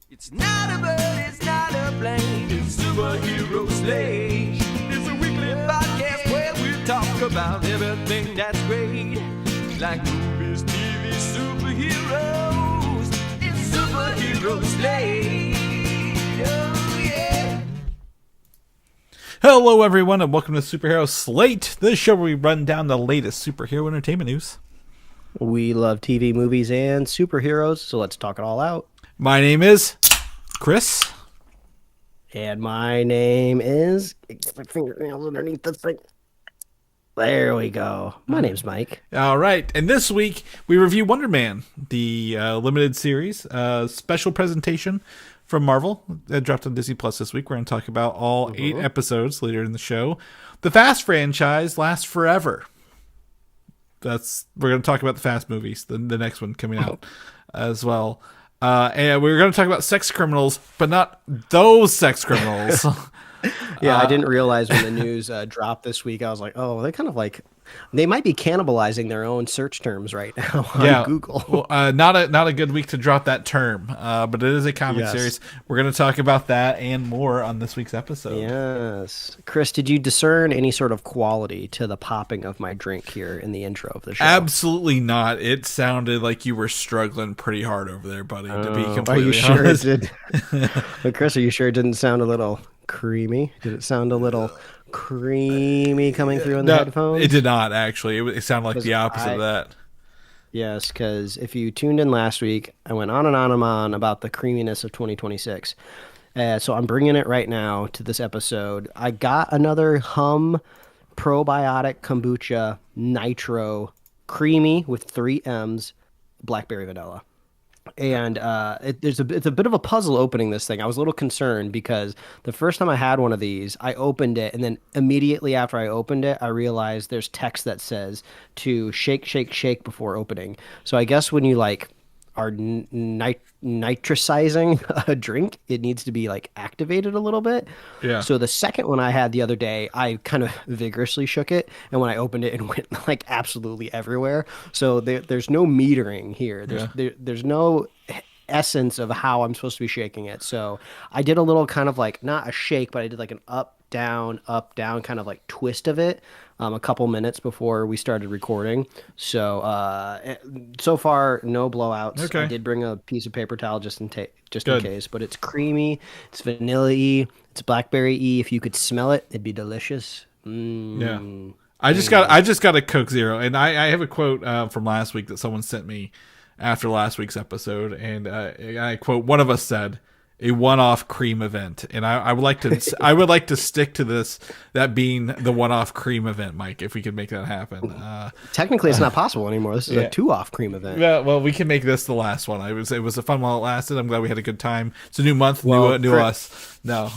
It's not a bird, it's not a plane, it's Superhero Slate. It's a weekly podcast where we talk about everything that's great. Like movies, TV, superheroes. It's Superhero Slate. Oh, yeah. Hello, everyone, and welcome to Superhero Slate, the show where we run down the latest superhero entertainment news. We love TV, movies, and superheroes, so let's talk it all out. My name is Chris. And my name is... Get my fingernails underneath this thing. There we go. My name's Mike. All right, and this week we review Wonder Man, the limited series, special presentation from Marvel that dropped on Disney Plus this week. We're going to talk about all 8 episodes later in the show. The Fast franchise lasts forever. We're going to talk about the Fast movies, the next one coming out as well. And we're going to talk about sex criminals, but not those sex criminals. Yeah, I didn't realize when the news dropped this week. I was like, oh, they're kind of like... They might be cannibalizing their own search terms right now on Google. Well, not a good week to drop that term, but it is a comic series. We're going to talk about that and more on this week's episode. Yes. Chris, did you discern any sort of quality to the popping of my drink here in the intro of the show? Absolutely not. It sounded like you were struggling pretty hard over there, buddy, to be completely are you sure honest. it did? But Chris, are you sure it didn't sound a little creamy? Did it sound a little creamy coming through in the headphones? It did not, actually. It sounded like the opposite of that. Yes, because if you tuned in last week, I went on and on about the creaminess of 2026. So I'm bringing it right now to this episode. I got another Hum probiotic kombucha nitro creamy with 3 M's blackberry vanilla. And it's a bit of a puzzle opening this thing. I was a little concerned because the first time I had one of these, I opened it, and then immediately after I opened it, I realized there's text that says to shake, shake, shake before opening. So I guess when you are nitricizing a drink, it needs to be activated a little bit. Yeah. So the second one I had the other day, I kind of vigorously shook it, and when I opened it, it went absolutely everywhere. So there's no metering here. There's no essence of how I'm supposed to be shaking it. So I did a little kind of not a shake, but I did an up, down, kind of twist of it. A couple minutes before we started recording. So so far, no blowouts. Okay. I did bring a piece of paper towel just in case, but it's creamy, it's vanilla-y, it's blackberry-y. If you could smell it, it'd be delicious. Yeah. I just got a Coke Zero, and I have a quote from last week that someone sent me after last week's episode, and I quote, one of us said, a one-off cream event, and I would like to stick to this, that being the one-off cream event, Mike, if we could make that happen. Technically, it's not possible anymore. This is a 2-off cream event. Yeah, well, we can make this the last one. It was a fun while it lasted. I'm glad we had a good time. It's a new month, new us. No,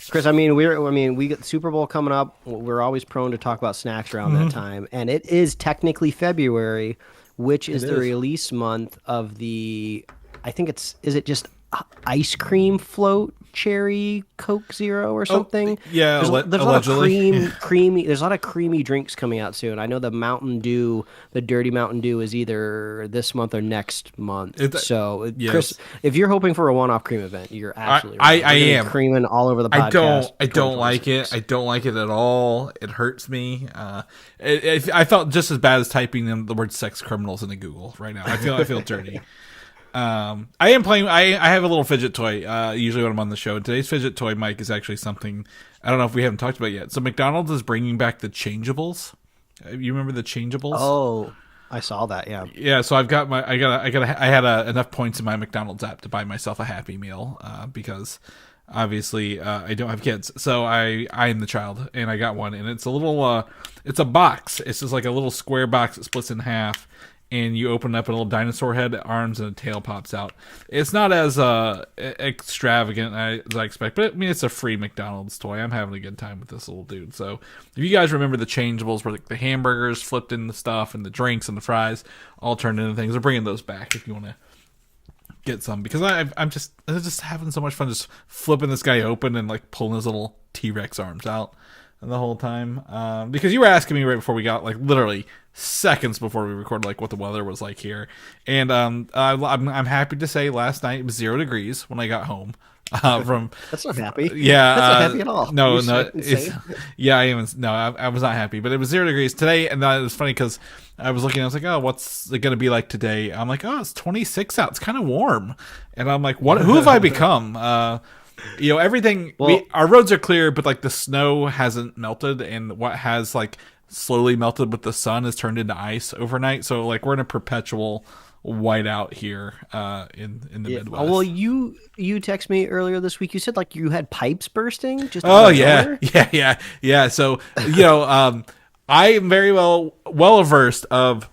Chris, we got the Super Bowl coming up. We're always prone to talk about snacks around that time, and it is technically February, which is the release month of the. I think is it just ice cream float cherry Coke Zero or something? Yeah, there's a allegedly. lot of creamy. There's a lot of creamy drinks coming out soon. I know the Mountain Dew, the Dirty Mountain Dew, is either this month or next month. Yes. Chris, if you're hoping for a one-off cream event, you're absolutely right. I am creaming all over the podcast. I don't like it. I don't like it at all. It hurts me. I felt just as bad as typing in the word "sex criminals" into Google right now. I feel dirty. I am playing. I have a little fidget toy. Usually when I'm on the show. Today's fidget toy, Mike, is actually something I don't know if we haven't talked about yet. So McDonald's is bringing back the changeables. You remember the changeables? Oh, I saw that. Yeah. Yeah. So I had enough points in my McDonald's app to buy myself a Happy Meal because obviously I don't have kids. So I am the child, and I got one, and it's a little. It's a box. It's just like a little square box that splits in half. And you open up a little dinosaur head, arms, and a tail pops out. It's not as extravagant as I expect, but it's a free McDonald's toy. I'm having a good time with this little dude. So if you guys remember the changeables where the hamburgers flipped in the stuff and the drinks and the fries all turned into things, they're bringing those back if you want to get some. Because I'm just having so much fun just flipping this guy open and pulling his little T-Rex arms out. the whole time, because you were asking me right before we got, like, literally seconds before we recorded, like, what the weather was like here. And I'm happy to say last night it was 0 degrees when I got home. From That's not happy. Yeah, that's not happy at all. No, You're yeah, I am. No, I was not happy, but it was 0 degrees today, and it was funny because I was looking. I was like, "Oh, what's it going to be like today?" I'm like, "Oh, it's 26 out. It's kind of warm," and I'm like, "What? Who have I become?" Everything. Our roads are clear, but like the snow hasn't melted, and what has like slowly melted with the sun has turned into ice overnight. So like we're in a perpetual whiteout here in the Midwest. Well, you texted me earlier this week. You said like you had pipes bursting. Just yeah. So I am very well averse of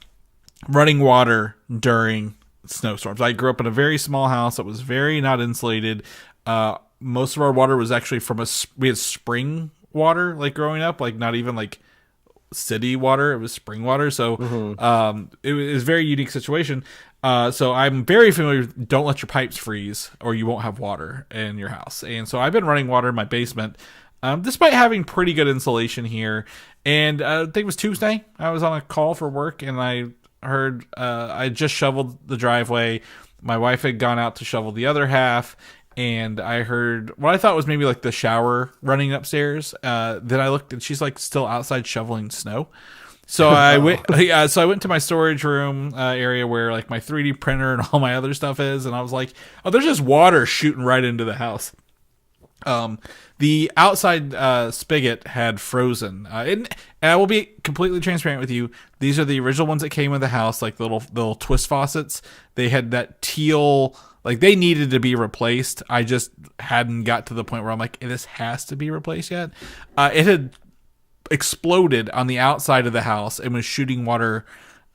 running water during snowstorms. I grew up in a very small house that was very not insulated. Most of our water was actually from we had spring water, like growing up, like not even like city water. It was spring water. So it was a very unique situation. So I'm very familiar with don't let your pipes freeze or you won't have water in your house. And so I've been running water in my basement, despite having pretty good insulation here. And I think it was Tuesday. I was on a call for work and I heard I just shoveled the driveway. My wife had gone out to shovel the other half. And I heard what I thought was maybe like the shower running upstairs. Then I looked and she's like still outside shoveling snow. So I went. So I went to my storage room area where like my 3D printer and all my other stuff is, and I was like, "Oh, there's just water shooting right into the house." The outside spigot had frozen, and I will be completely transparent with you. These are the original ones that came with the house, like the little twist faucets. They had that teal. Like, they needed to be replaced. I just hadn't got to the point where I'm like, this has to be replaced yet. It had exploded on the outside of the house and was shooting water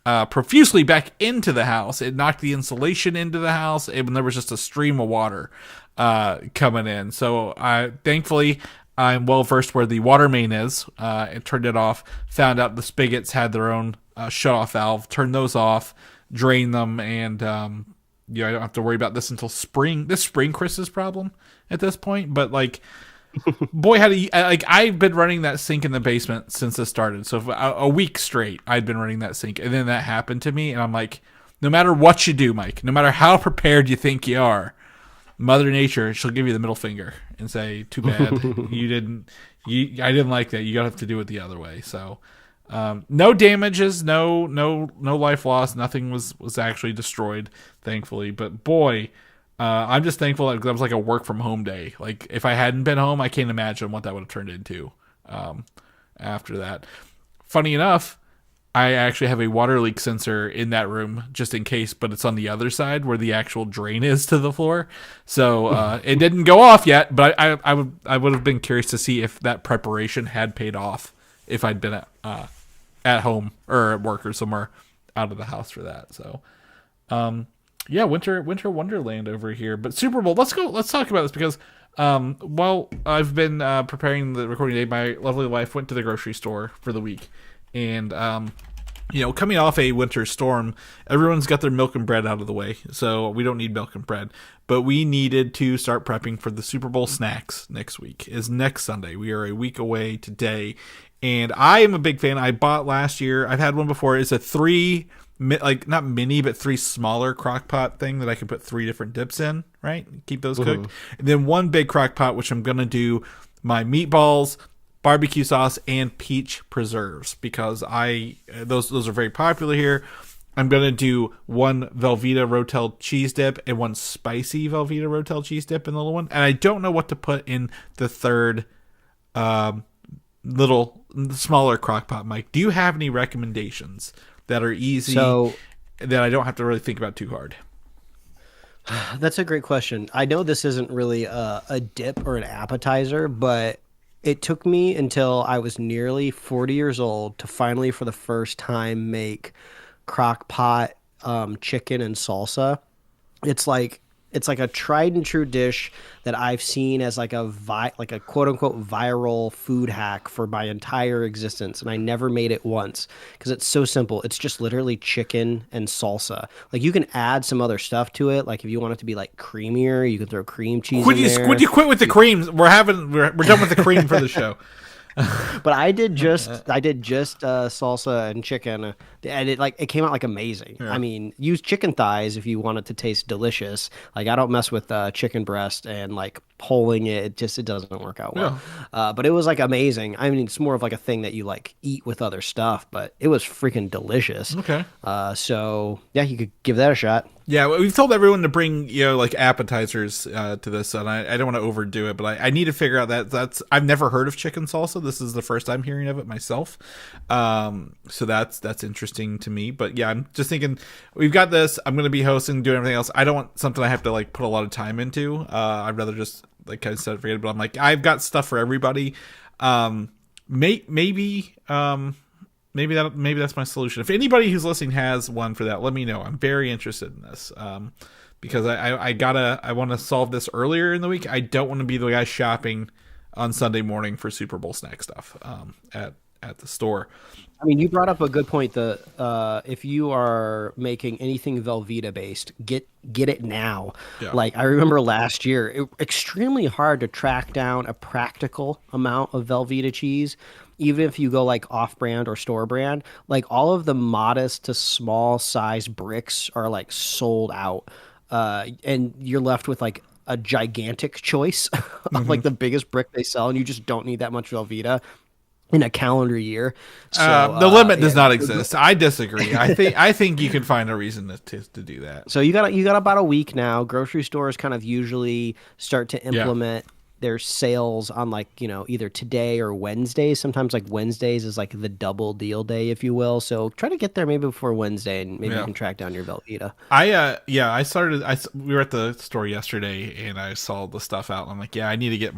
profusely back into the house. It knocked the insulation into the house, and there was just a stream of water coming in. So, thankfully, I'm well-versed where the water main is. I turned it off, found out the spigots had their own shut-off valve, turned those off, drained them, and... I don't have to worry about this until spring. This spring Chris's problem at this point, but like, boy, I've been running that sink in the basement since this started. So for a week straight, I'd been running that sink, and then that happened to me, and I'm like, no matter what you do, Mike, no matter how prepared you think you are, Mother Nature, she'll give you the middle finger and say, "Too bad, I didn't like that. You gotta have to do it the other way." So. No damages, no life loss. Nothing was actually destroyed, thankfully. But boy, I'm just thankful that was like a work from home day. Like if I hadn't been home, I can't imagine what that would have turned into. After that, funny enough, I actually have a water leak sensor in that room just in case, but it's on the other side where the actual drain is to the floor. So it didn't go off yet, but I would have been curious to see if that preparation had paid off if I'd been at home or at work or somewhere out of the house for that. So, winter wonderland over here. But Super Bowl, let's talk about this because while I've been preparing the recording day, my lovely wife went to the grocery store for the week, and coming off a winter storm, everyone's got their milk and bread out of the way, so we don't need milk and bread. But we needed to start prepping for the Super Bowl snacks next week. Is next Sunday. We are a week away today. And I am a big fan. I bought last year. I've had one before. It's a 3, like not mini, but 3 smaller crock pot thing that I can put 3 different dips in, right? Keep those cooked. And then one big crock pot, which I'm going to do my meatballs, barbecue sauce, and peach preserves because those are very popular here. I'm going to do one Velveeta Rotel cheese dip and one spicy Velveeta Rotel cheese dip in the little one. And I don't know what to put in the third smaller crock pot, Mike. Do you have any recommendations that are easy that I don't have to really think about too hard? That's a great question. I know this isn't really a dip or an appetizer, but it took me until I was nearly 40 years old to finally, for the first time, make crock pot chicken and salsa. It's like a tried and true dish that I've seen as like a quote unquote viral food hack for my entire existence, and I never made it once because it's so simple. It's just literally chicken and salsa. Like you can add some other stuff to it. Like if you want it to be like creamier, you can throw cream cheese in there. Would you quit with the cream? We're done with the cream for the show. But I did just salsa and chicken, and it came out like amazing. Yeah. I mean, use chicken thighs if you want it to taste delicious. Like I don't mess with chicken breast and like pulling it. It doesn't work out well. But it was like amazing. I mean, it's more of like a thing that you like eat with other stuff, but it was freaking delicious. Okay. So yeah, you could give that a shot. Yeah, we've told everyone to bring, like appetizers to this, and I don't want to overdo it, but I need to figure out that's I've never heard of chicken salsa. This is the first time hearing of it myself. So that's interesting to me. But yeah, I'm just thinking we've got this. I'm going to be hosting, doing everything else. I don't want something I have to like put a lot of time into. I'd rather just like I said, forget it. But I'm like, I've got stuff for everybody. Maybe that's my solution. If anybody who's listening has one for that, let me know. I'm very interested in this because I want to solve this earlier in the week. I don't want to be the guy shopping on Sunday morning for Super Bowl snack stuff at the store. I mean, you brought up a good point. If you are making anything Velveeta based, get it now. Yeah. Like I remember last year, extremely hard to track down a practical amount of Velveeta cheese. Even if you go like off-brand or store brand, like all of the modest to small size bricks are like sold out, and you're left with like a gigantic choice of like the biggest brick they sell, and you just don't need that much Velveeta in a calendar year. So the limit does not exist. I disagree. I think you can find a reason to do that. So you got about a week now. Grocery stores kind of usually start to implement their sales on like, either today or Wednesdays. Sometimes like Wednesdays is like the double deal day, if you will. So try to get there maybe before Wednesday, and maybe you can track down your Velveeta. We were at the store yesterday and I saw the stuff out and I'm like, I need to get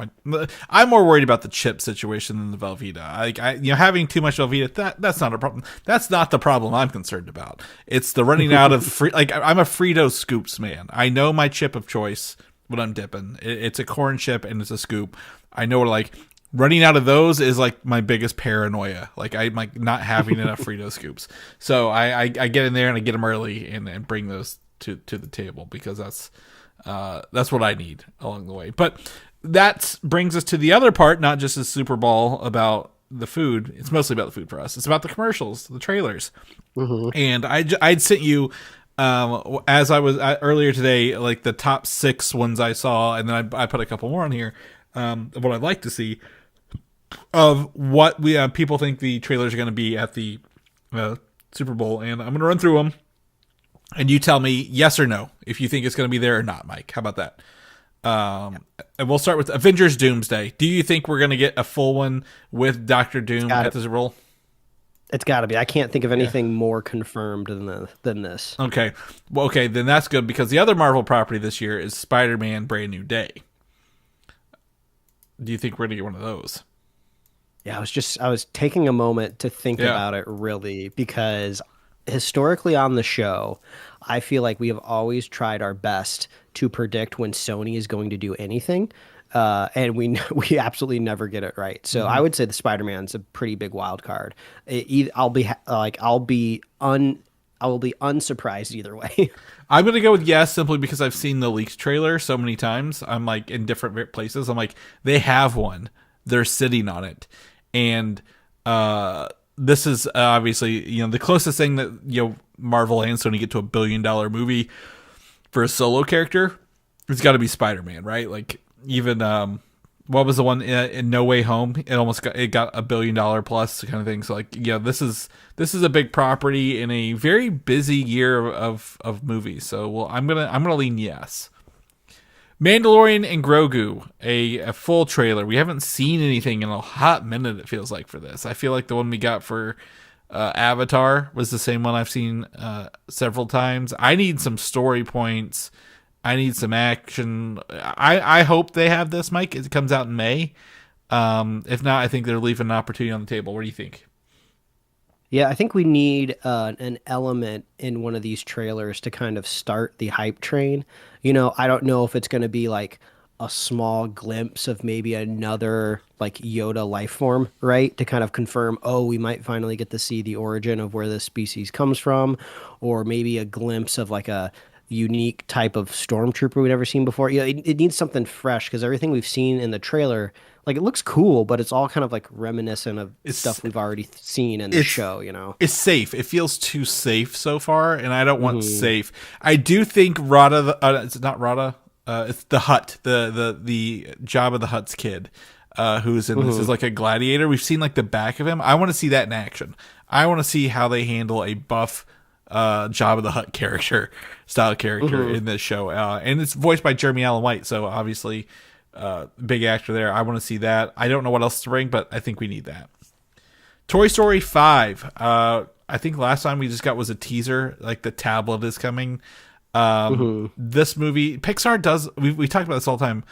I'm more worried about the chip situation than the Velveeta. Having too much Velveeta, that's not a problem. That's not the problem I'm concerned about. It's the running out of I'm a Frito Scoops man. I know my chip of choice when I'm dipping. It's a corn chip and it's a scoop. I know like running out of those is like my biggest paranoia. Like I'm like not having enough Frito Scoops. So I get in there and I get them early and bring those to the table because that's what I need along the way. But that brings us to the other part, not just a Super Bowl about the food. It's mostly about the food for us. It's about the commercials, the trailers. Mm-hmm. And I'd sent you as I was earlier today, like the top 6 ones I saw, and then I put a couple more on here of what I'd like to see of what we people think the trailers are going to be at the Super Bowl, and I'm going to run through them, and you tell me yes or no if you think it's going to be there or not, Mike. How about that? And we'll start with Avengers Doomsday. Do you think we're going to get a full one with Dr. Doom at the Super Bowl? It's got to be. I can't think of anything more confirmed than this. Okay. Well, okay, then that's good because the other Marvel property this year is Spider-Man Brand New Day. Do you think we're going to get one of those? Yeah, I was taking a moment to think about it really because historically on the show, I feel like we have always tried our best to predict when Sony is going to do anything. And we absolutely never get it right. So I would say the Spider-Man's a pretty big wild card. I'll be unsurprised either way. I'm going to go with yes, simply because I've seen the leaked trailer so many times. I'm like in different places. I'm like, they have one. They're sitting on it. And this is obviously, the closest thing that, Marvel and Sony get to $1 billion movie for a solo character. It's got to be Spider-Man, right? Like, even what was the one in No Way Home? It got $1 billion plus kind of thing. So like, this is a big property in a very busy year of movies. So I'm gonna lean yes. Mandalorian and Grogu, a full trailer. We haven't seen anything in a hot minute. It feels like for this. I feel like the one we got for Avatar was the same one I've seen several times. I need some story points. I need some action. I hope they have this, Mike. It comes out in May. If not, I think they're leaving an opportunity on the table. What do you think? Yeah, I think we need an element in one of these trailers to kind of start the hype train. I don't know if it's going to be like a small glimpse of maybe another like Yoda life form, right? To kind of confirm, we might finally get to see the origin of where this species comes from, or maybe a glimpse of like a unique type of stormtrooper we've never seen before. Yeah, it needs something fresh because everything we've seen in the trailer, like it looks cool, but it's all kind of like reminiscent of stuff we've already seen in the show, you know. It's safe. It feels too safe so far, and I don't want safe. I do think Rada, it's not Rada, it's the Hutt, the Jabba the Hutt's kid, who's in this is like a gladiator. We've seen like the back of him. I want to see that in action. I want to see how they handle a buff Jabba the Hutt character in this show, and it's voiced by Jeremy Allen White, so obviously big actor there. I want to see that. I don't know what else to bring, but I think we need that. Toy Story 5. I think last time we just got was a teaser, like the tablet is coming. This movie, Pixar does, we talked about this all the time,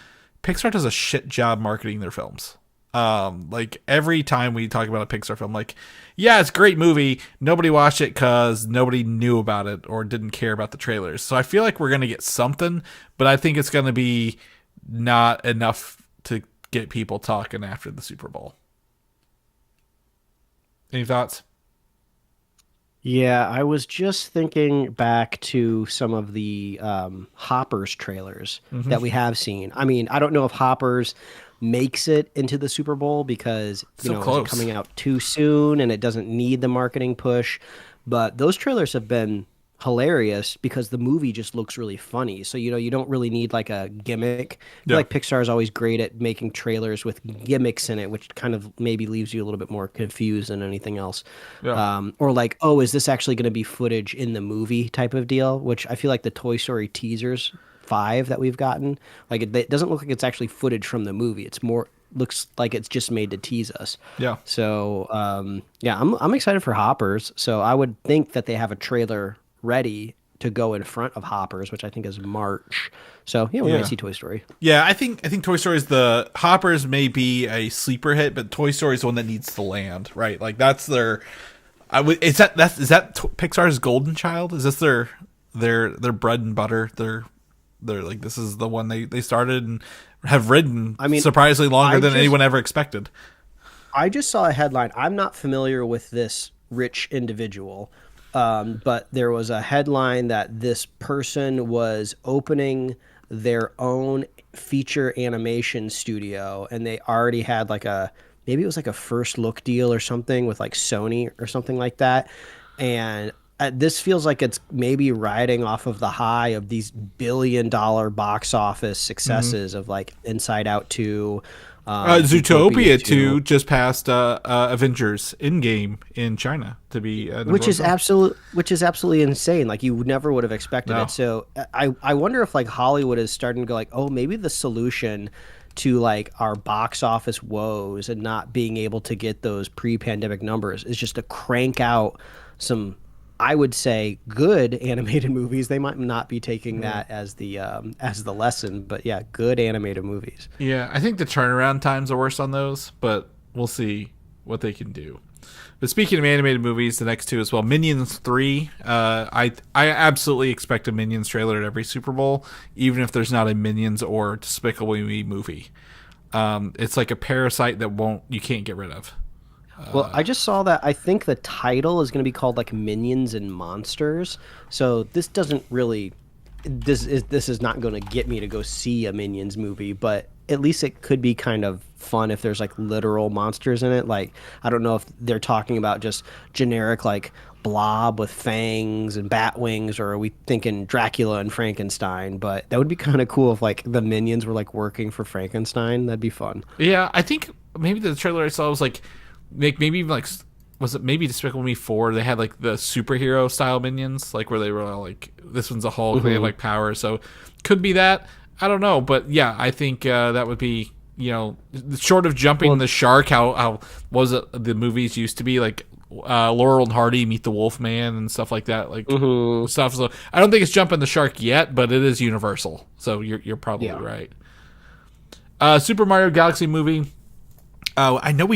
Pixar does a shit job marketing their films. Like every time we talk about a Pixar film, like, yeah, it's a great movie. Nobody watched it because nobody knew about it or didn't care about the trailers. So I feel like we're going to get something, but I think it's going to be not enough to get people talking after the Super Bowl. Any thoughts? Yeah, I was just thinking back to some of the Hoppers trailers that we have seen. I mean, I don't know if Hoppers makes it into the Super Bowl because is it coming out too soon and it doesn't need the marketing push. But those trailers have been hilarious because the movie just looks really funny. So, you don't really need like a gimmick. I feel like Pixar is always great at making trailers with gimmicks in it, which kind of maybe leaves you a little bit more confused than anything else. Or like, oh, is this actually going to be footage in the movie type of deal, which I feel like the Toy Story teasers 5 that we've gotten, like it doesn't look like it's actually footage from the movie. It's more looks like it's just made to tease us. Yeah. So, I'm excited for Hoppers. So I would think that they have a trailer ready to go in front of Hoppers, which I think is March. So we might see Toy Story. Yeah, I think Toy Story is the Hoppers may be a sleeper hit, but Toy Story is the one that needs to land, right? Like that's their. Is that Pixar's golden child? Is this their bread and butter? They're like, this is the one they started and have ridden. I mean, surprisingly longer than anyone ever expected. I just saw a headline. I'm not familiar with this rich individual. But there was a headline that this person was opening their own feature animation studio, and they already had maybe it was like a first look deal or something with like Sony or something like that. And this feels like it's maybe riding off of the high of these billion-dollar box office successes of like Inside Out 2. Zootopia 2 just passed Avengers Endgame in China to be which is absolutely insane. Like you never would have expected it. So I wonder if like Hollywood is starting to go like, oh, maybe the solution to like our box office woes and not being able to get those pre-pandemic numbers is just to crank out some, I would say, good animated movies. They might not be taking that as the lesson, but yeah, good animated movies. Yeah, I think the turnaround times are worse on those, but we'll see what they can do. But speaking of animated movies, the next two as well, Minions 3. I absolutely expect a Minions trailer at every Super Bowl, even if there's not a Minions or Despicable Me movie. It's like a parasite that you can't get rid of. Well, I just saw that. I think the title is going to be called like Minions and Monsters. So this doesn't really, this is not going to get me to go see a Minions movie, but at least it could be kind of fun if there's like literal monsters in it. Like, I don't know if they're talking about just generic like blob with fangs and bat wings, or are we thinking Dracula and Frankenstein? But that would be kind of cool if like the Minions were like working for Frankenstein. That'd be fun. Yeah, I think maybe the trailer I saw was like maybe even like, was it maybe Despicable Me 4? They had like the superhero style Minions, like where they were all like, this one's a Hulk, they have like powers, so could be that. I don't know, but yeah, I think that would be, short of jumping the shark, how was it the movies used to be like Laurel and Hardy meet the Wolfman and stuff like that, like stuff. So I don't think it's jumping the shark yet, but it is Universal, so you're probably right. Super Mario Galaxy movie. I know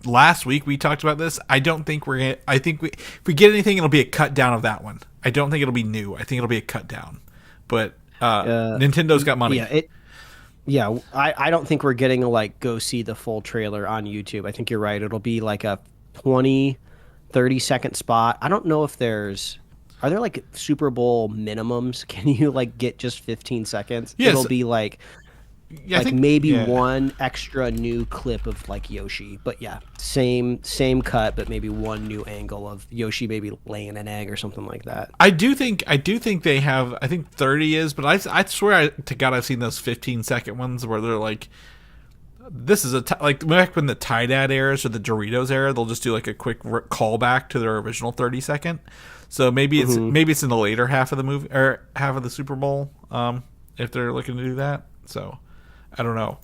last week we talked about this. I don't think if we get anything, it'll be a cut down of that one. I don't think it'll be new. I think it'll be a cut down. But Nintendo's got money. I don't think we're getting to go see the full trailer on YouTube. I think you're right. It'll be like a 20, 30-second spot. I don't know if there's are there like Super Bowl minimums? Can you like get just 15 seconds? Yes. It'll be like Yeah, I think, maybe one extra new clip of like Yoshi, but yeah, same cut, but maybe one new angle of Yoshi maybe laying an egg or something like that. I do think they have. I think 30 is, but I swear to God I've seen those 15-second ones where they're like, this is like back when the Tie Dad eras or the Doritos era, they'll just do like a quick callback to their original 30-second. So maybe it's in the later half of the movie or half of the Super Bowl, if they're looking to do that. So I don't know.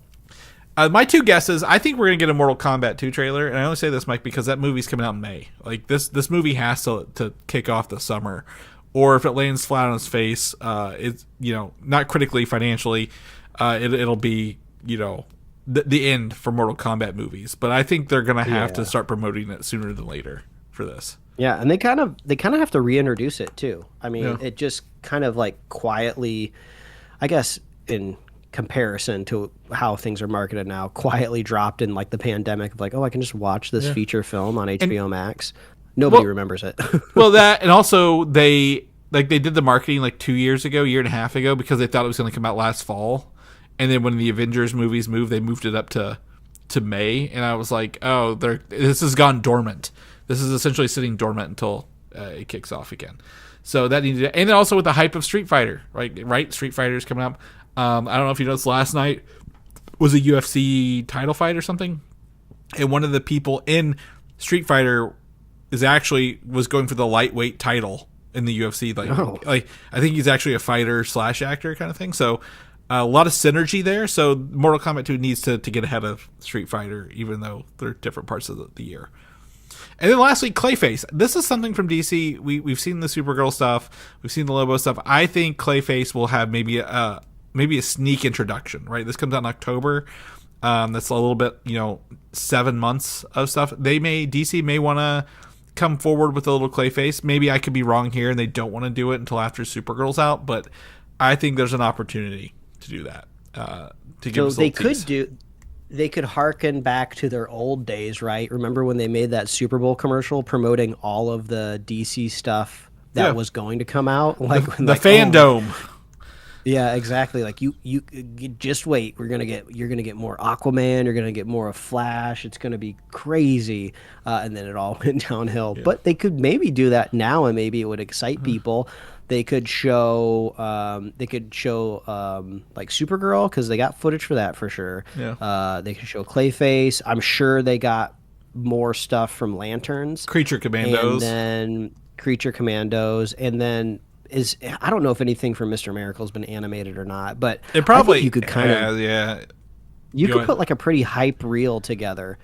My two guesses, I think we're going to get a Mortal Kombat 2 trailer. And I only say this, Mike, because that movie's coming out in May. Like, this movie has to kick off the summer. Or if it lands flat on its face, it's, not critically, financially, it'll be, the end for Mortal Kombat movies. But I think they're going to have to start promoting it sooner than later for this. Yeah, and they kind of have to reintroduce it, too. I mean, it just kind of, like, quietly, I guess, in comparison to how things are marketed now, quietly dropped in like the pandemic of like, oh, I can just watch this feature film on HBO Max. Nobody remembers it. Well, that, and also they did the marketing like 2 years ago, year and a half ago, because they thought it was going to come out last fall. And then when the Avengers movies moved, they moved it up to May. And I was like, oh, this has gone dormant. This is essentially sitting dormant until it kicks off again. So that needed to, and then also with the hype of Street Fighter, right? Street Fighter's coming up. I don't know if you noticed, last night was a UFC title fight or something, and one of the people in Street Fighter was going for the lightweight title in the UFC. Like I think he's actually a fighter / actor kind of thing. So a lot of synergy there. So Mortal Kombat 2 needs to get ahead of Street Fighter, even though they're different parts of the year. And then lastly, Clayface. This is something from DC. We've seen the Supergirl stuff. We've seen the Lobo stuff. I think Clayface will have maybe a sneak introduction, right? This comes out in October. That's a little bit, 7 months of stuff. DC may want to come forward with a little Clayface. Maybe I could be wrong here and they don't want to do it until after Supergirl's out, but I think there's an opportunity to do that. To give us a little tease. They could harken back to their old days, right? Remember when they made that Super Bowl commercial promoting all of the DC stuff that was going to come out? Like the fandom. Yeah, exactly. Like you just wait. You're gonna get more Aquaman. You're gonna get more of Flash. It's gonna be crazy. And then it all went downhill. Yeah. But they could maybe do that now, and maybe it would excite people. They could show like Supergirl, because they got footage for that for sure. Yeah. They could show Clayface. I'm sure they got more stuff from Lanterns, Creature Commandos, and then I don't know if anything from Mr. Miracle has been animated or not, but it probably you could kind of You could put like a pretty hype reel together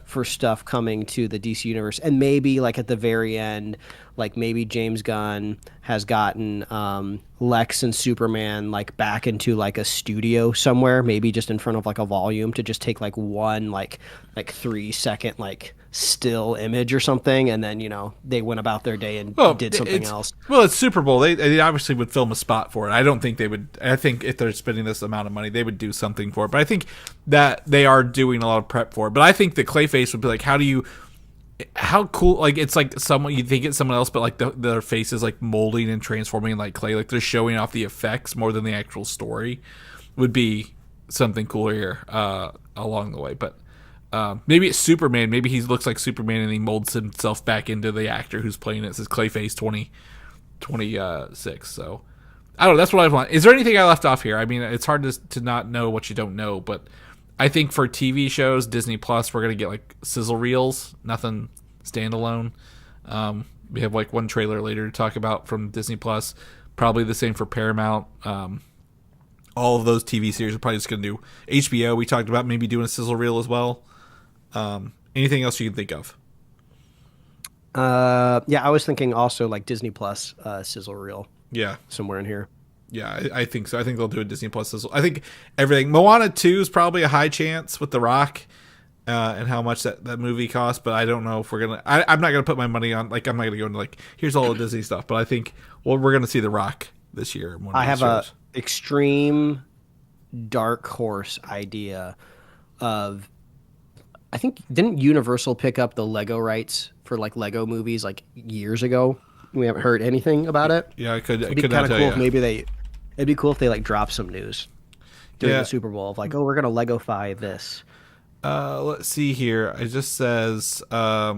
for stuff coming to the DC universe. And maybe like at the very end, like maybe James Gunn has gotten Lex and Superman like back into like a studio somewhere, maybe just in front of like a volume, to just take like one like 3-second like still image or something, and then they went about their day and did something else. Well, it's Super Bowl. They obviously would film a spot for it. I don't think they would. I think if they're spending this amount of money, they would do something for it. But I think that they are doing a lot of prep for it. But I think the Clayface would be like, how cool, like it's like someone, you think it's someone else, but like their face is like molding and transforming like clay, like they're showing off the effects more than the actual story, would be something cooler here along the way. But maybe it's Superman. Maybe he looks like Superman and he molds himself back into the actor who's playing it. It says Clayface 2026. So I don't know. That's what I want. Is there anything I left off here? I mean, it's hard to not know what you don't know, but I think for TV shows, Disney Plus, we're going to get like sizzle reels, nothing standalone. We have like one trailer later to talk about from Disney Plus. Probably the same for Paramount. All of those TV series are probably just going to do HBO. We talked about maybe doing a sizzle reel as well. Anything else you can think of? I was thinking also like Disney Plus sizzle reel. Yeah. Somewhere in here. Yeah, I think so. I think they'll do a Disney Plus sizzle. I think everything. Moana 2 is probably a high chance with The Rock and how much that movie costs, but I don't know if we're going to... I'm not going to put my money on... Like, I'm not going to go into, like, here's all the Disney stuff, but I think, we're going to see The Rock this year. I have a extreme dark horse idea of... I think, didn't Universal pick up the Lego rights for, like, Lego movies, like, years ago? We haven't heard anything about it. Yeah, I could It'd be not kind of tell cool you. if maybe it'd be cool if they like drop some news during Yeah. the Super Bowl of like, oh, we're gonna Legofy this. Let's see here. It just says, I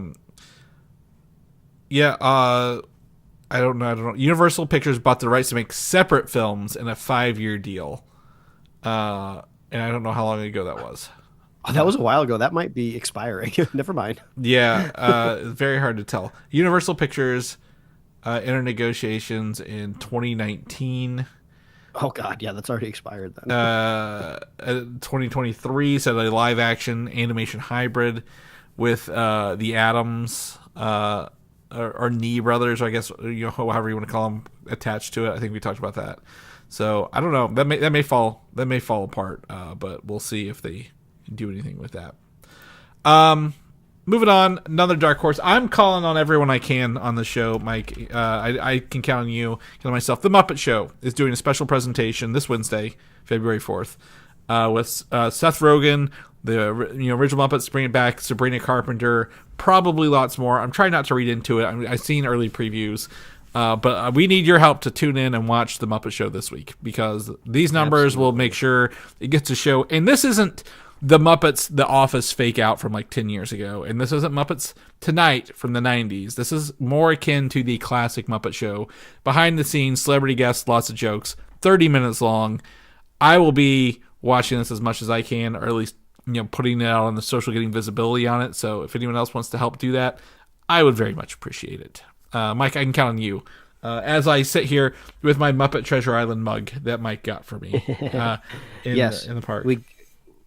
don't know. Universal Pictures bought the rights to make separate films in a 5-year deal. And I don't know how long ago that was. Oh, that was a while ago. That might be expiring. Never mind. Yeah, it's very hard to tell. Universal Pictures entered negotiations in 2019. Oh God, yeah, that's already expired then. 2023 said a live action animation hybrid with the Addams or Nee brothers, I guess, however you want to call them, attached to it. I think we talked about that. So I don't know. That may fall apart, but we'll see if they do anything with that. Moving on, another dark horse. I'm calling on everyone I can on the show, Mike. I can count on you, count on myself. The Muppet Show is doing a special presentation this Wednesday, February 4th, with Seth Rogen, the original Muppets, bring it back, Sabrina Carpenter, probably lots more. I'm trying not to read into it. I've seen early previews, but we need your help to tune in and watch the Muppet Show this week, because these numbers will make sure it gets a show. And this isn't the Muppets The Office fake out from like 10 years ago, and this isn't Muppets Tonight from the 90s. This is more akin to the classic Muppet Show. Behind the scenes, celebrity guests, lots of jokes, 30 minutes long. I will be watching this as much as I can, or at least putting it out on the social, getting visibility on it. So if anyone else wants to help do that, I would very much appreciate it. Mike, I can count on you. As I sit here with my Muppet Treasure Island mug that Mike got for me in the park.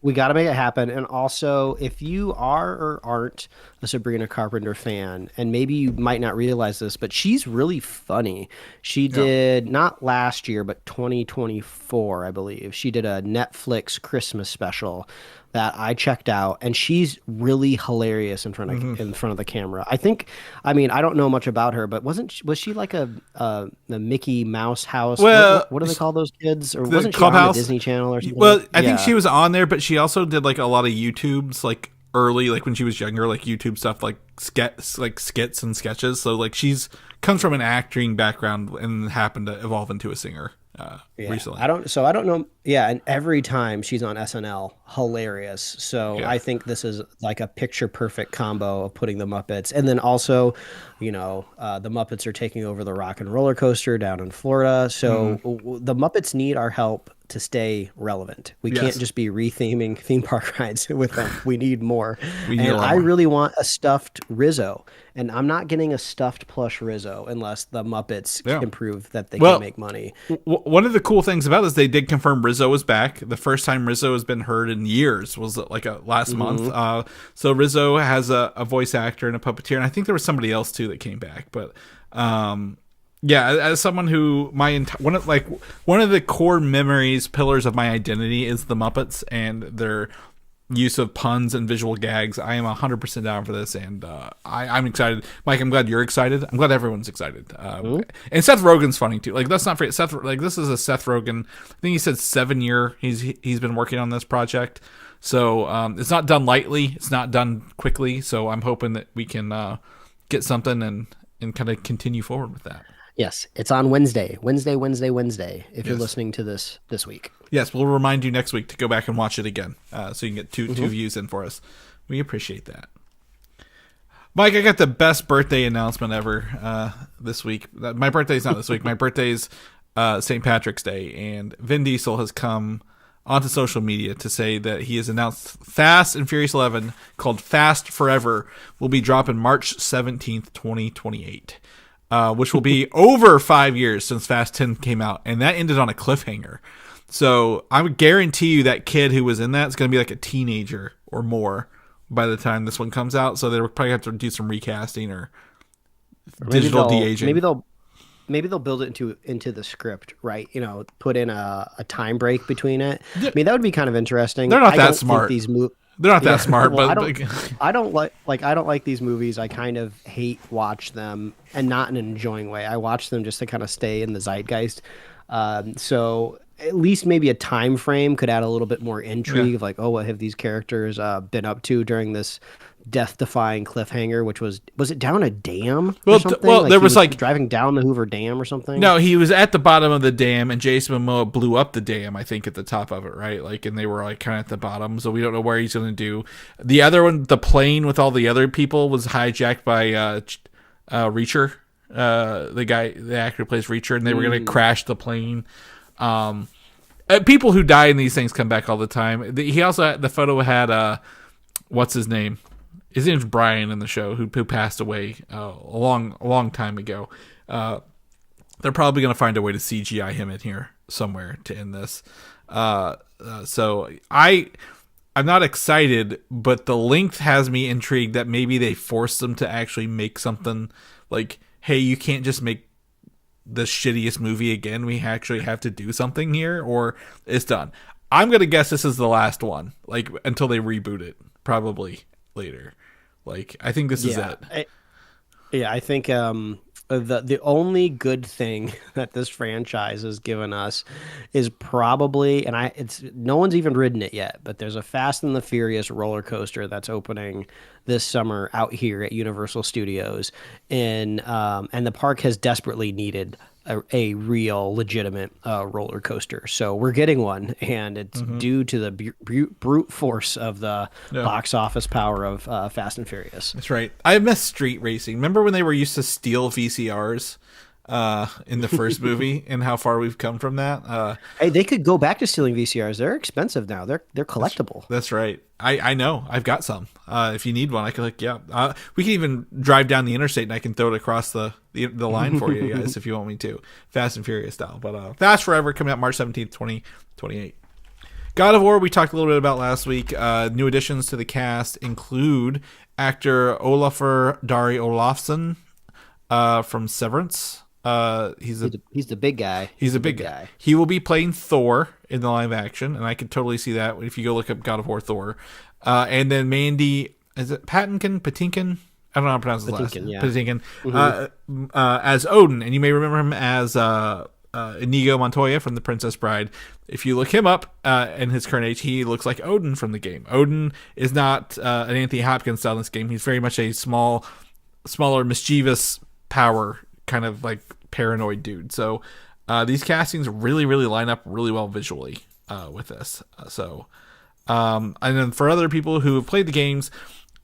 We got to make it happen. And also, if you are or aren't a Sabrina Carpenter fan, and maybe you might not realize this, but she's really funny. She did, not last year, but 2024, I believe. She did a Netflix Christmas special that I checked out, and she's really hilarious in front of the camera. I don't know much about her, but was she like the Mickey Mouse house? Well, what do they call those kids? Or the wasn't she Clubhouse? on the Disney Channel or something? Well, I think she was on there, but she also did like a lot of YouTubes, like early, like when she was younger, like YouTube stuff, like skits and sketches. So like comes from an acting background and happened to evolve into a singer recently. I don't know. Yeah, and every time she's on SNL, hilarious. So I think this is like a picture perfect combo of putting the Muppets, and then also, the Muppets are taking over the Rock and Roller Coaster down in Florida. So the Muppets need our help to stay relevant. We can't just be retheming theme park rides with them. We need more. I really want a stuffed Rizzo, and I'm not getting a stuffed plush Rizzo unless the Muppets can prove that they can make money. One of the cool things about this, they did confirm Rizzo is back. The first time Rizzo has been heard in years was like last month. So Rizzo has a voice actor and a puppeteer, and I think there was somebody else too that came back. But as someone who one of the core pillars of my identity is the Muppets and their use of puns and visual gags. I am 100% down for this, and I'm excited. Mike, I'm glad you're excited. I'm glad everyone's excited. And Seth Rogen's funny too. Like, let's not forget Seth. Like, this is a Seth Rogen. I think he said 7 year. He's been working on this project, so it's not done lightly. It's not done quickly. So I'm hoping that we can get something and kind of continue forward with that. Yes, it's on Wednesday. If you're listening to this week. Yes, we'll remind you next week to go back and watch it again, so you can get two views in for us. We appreciate that. Mike, I got the best birthday announcement ever this week. My birthday's not this week. My birthday's St. Patrick's Day, and Vin Diesel has come onto social media to say that he has announced Fast and Furious 11, called Fast Forever, will be dropping March 17th, 2028. Which will be over 5 years since Fast 10 came out, and that ended on a cliffhanger. So I would guarantee you that kid who was in that is going to be like a teenager or more by the time this one comes out. So they will probably have to do some recasting or digital de-aging. Maybe they'll build it into the script, right? Put in a time break between it. I mean, that would be kind of interesting. They're not that smart. They're not that smart, well, but I don't like these movies. I kind of watch them, and not in an enjoying way. I watch them just to kind of stay in the zeitgeist. So at least maybe a time frame could add a little bit more intrigue of like, oh, what have these characters been up to during this death-defying cliffhanger, which was it down a dam or something? There was like driving down the Hoover Dam or something. No, he was at the bottom of the dam, and Jason Momoa blew up the dam, I think, at the top of it, right? Like, and they were like kind of at the bottom, so we don't know where he's going to do. The other one, the plane with all the other people, was hijacked by Reacher, the actor who plays Reacher, and they were going to crash the plane. People who die in these things come back all the time. He also the photo had what's his name? His name's Brian in the show, who passed away a long time ago. They're probably going to find a way to CGI him in here somewhere to end this. So I'm not excited, but the length has me intrigued that maybe they forced them to actually make something like, hey, you can't just make the shittiest movie again. We actually have to do something here, or it's done. I'm going to guess this is the last one, like until they reboot it, probably later. Like, I think this is it. I think the only good thing that this franchise has given us is probably, and no one's even ridden it yet, but there's a Fast and the Furious roller coaster that's opening this summer out here at Universal Studios, and the park has desperately needed a real legitimate roller coaster. So we're getting one, and it's due to the brute force of the box office power of Fast and Furious. That's right. I miss street racing. Remember when they were used to steal VCRs in the first movie, and how far we've come from that? Hey, they could go back to stealing VCRs. They're expensive now. They're collectible. That's right. I know. I've got some. If you need one, I could we can even drive down the interstate and I can throw it across the line for you guys if you want me to. Fast and Furious style. But Fast Forever coming out March 17th, 2028. God of War we talked a little bit about last week. New additions to the cast include actor Ólafur Darri Ólafsson from Severance. He's the big guy. He's a big guy. He will be playing Thor in the live action, and I could totally see that if you go look up God of War Thor. And then Mandy, is it Patinkin? I don't know how to pronounce his last name. Patinkin. As Odin, and you may remember him as Inigo Montoya from The Princess Bride. If you look him up in his current age, he looks like Odin from the game. Odin is not an Anthony Hopkins style in this game. He's very much a smaller, mischievous power, kind of like paranoid dude. So these castings really, really line up really well visually with this. And then for other people who have played the games,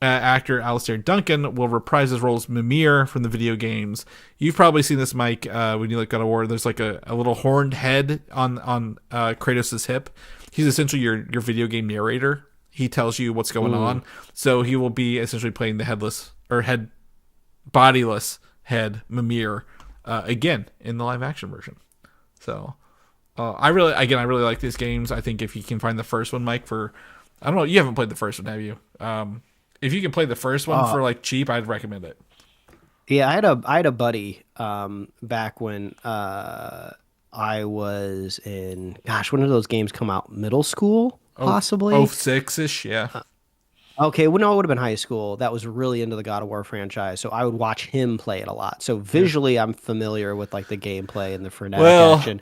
actor Alistair Duncan will reprise his role as Mimir from the video games. You've probably seen this, Mike, when you look at God of War. There's like a little horned head on Kratos' hip. He's essentially your video game narrator. He tells you what's going on. So he will be essentially playing the bodiless head Mimir again in the live action version. So I really like these games. I think if you can find the first one, Mike, I don't know, you haven't played the first one, have you? If you can play the first one for like cheap, I'd recommend it. Yeah, I had a buddy back when I was in, when did those games come out? Middle school, possibly? 06-ish, yeah. Okay, well, no, it would have been high school. That was really into the God of War franchise, so I would watch him play it a lot. So visually, I'm familiar with like the gameplay and the frenetic action,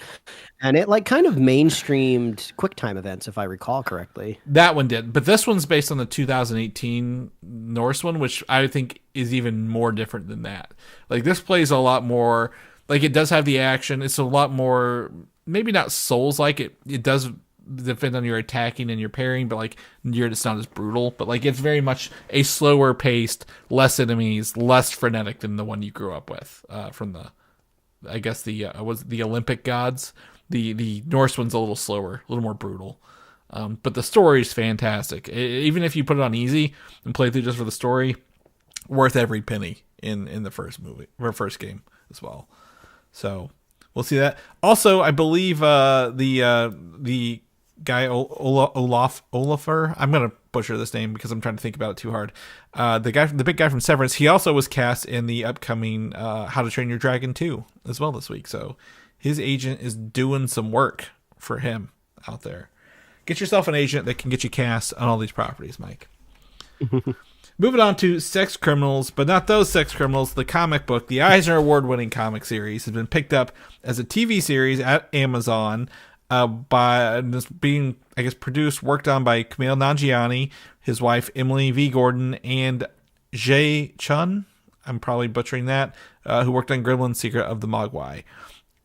and it like kind of mainstreamed QuickTime events, if I recall correctly. That one did, but this one's based on the 2018 Norse one, which I think is even more different than that. Like this plays a lot more. Like it does have the action. It's a lot more, maybe not Souls-like. It does depend on your attacking and your parrying, but like it's not as brutal, but like it's very much a slower paced, less enemies, less frenetic than the one you grew up with from the Olympic gods. The Norse one's a little slower, a little more brutal, but the story is fantastic. Even if you put it on easy and play through just for the story, worth every penny in the first movie or first game as well. So we'll see that. Also, I believe the guy Ólafur, I'm gonna butcher this name because I'm trying to think about it too hard. The big guy from Severance, he also was cast in the upcoming How to Train Your Dragon 2 as well this week. So his agent is doing some work for him out there. Get yourself an agent that can get you cast on all these properties, Mike. Moving on to Sex Criminals, but not those sex criminals. The comic book, the Eisner Award-winning comic series, has been picked up as a TV series at Amazon. by this being, I guess, worked on by Kumail Nanjiani, his wife Emily V. Gordon, and Jae Chun. I'm probably butchering that. Who worked on Gremlin's Secret of the Mogwai.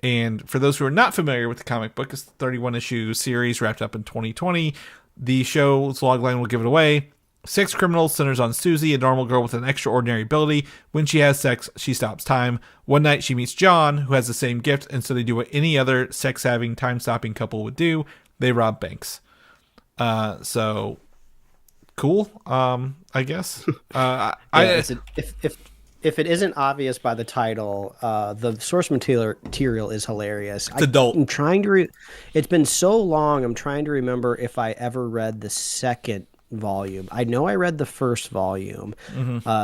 And for those who are not familiar with the comic book, it's a 31 issue series wrapped up in 2020. The show's logline will give it away. 6 criminals centers on Susie, a normal girl with an extraordinary ability. When she has sex, she stops time. One night she meets John, who has the same gift, and so they do what any other sex-having, time-stopping couple would do. They rob banks. So cool, I guess. If it isn't obvious by the title, the source material is hilarious. It's adult. I'm trying to it's been so long, I'm trying to remember if I ever read the second volume. I know I read the first volume.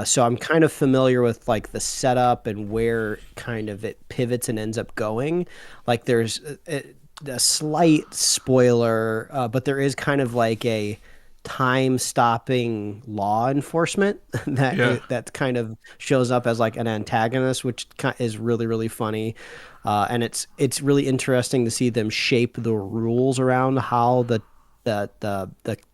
So I'm kind of familiar with like the setup and where kind of it pivots and ends up going. Like there's a slight spoiler, but there is kind of like a time-stopping law enforcement that kind of shows up as like an antagonist, which is really, really funny. And it's really interesting to see them shape the rules around how the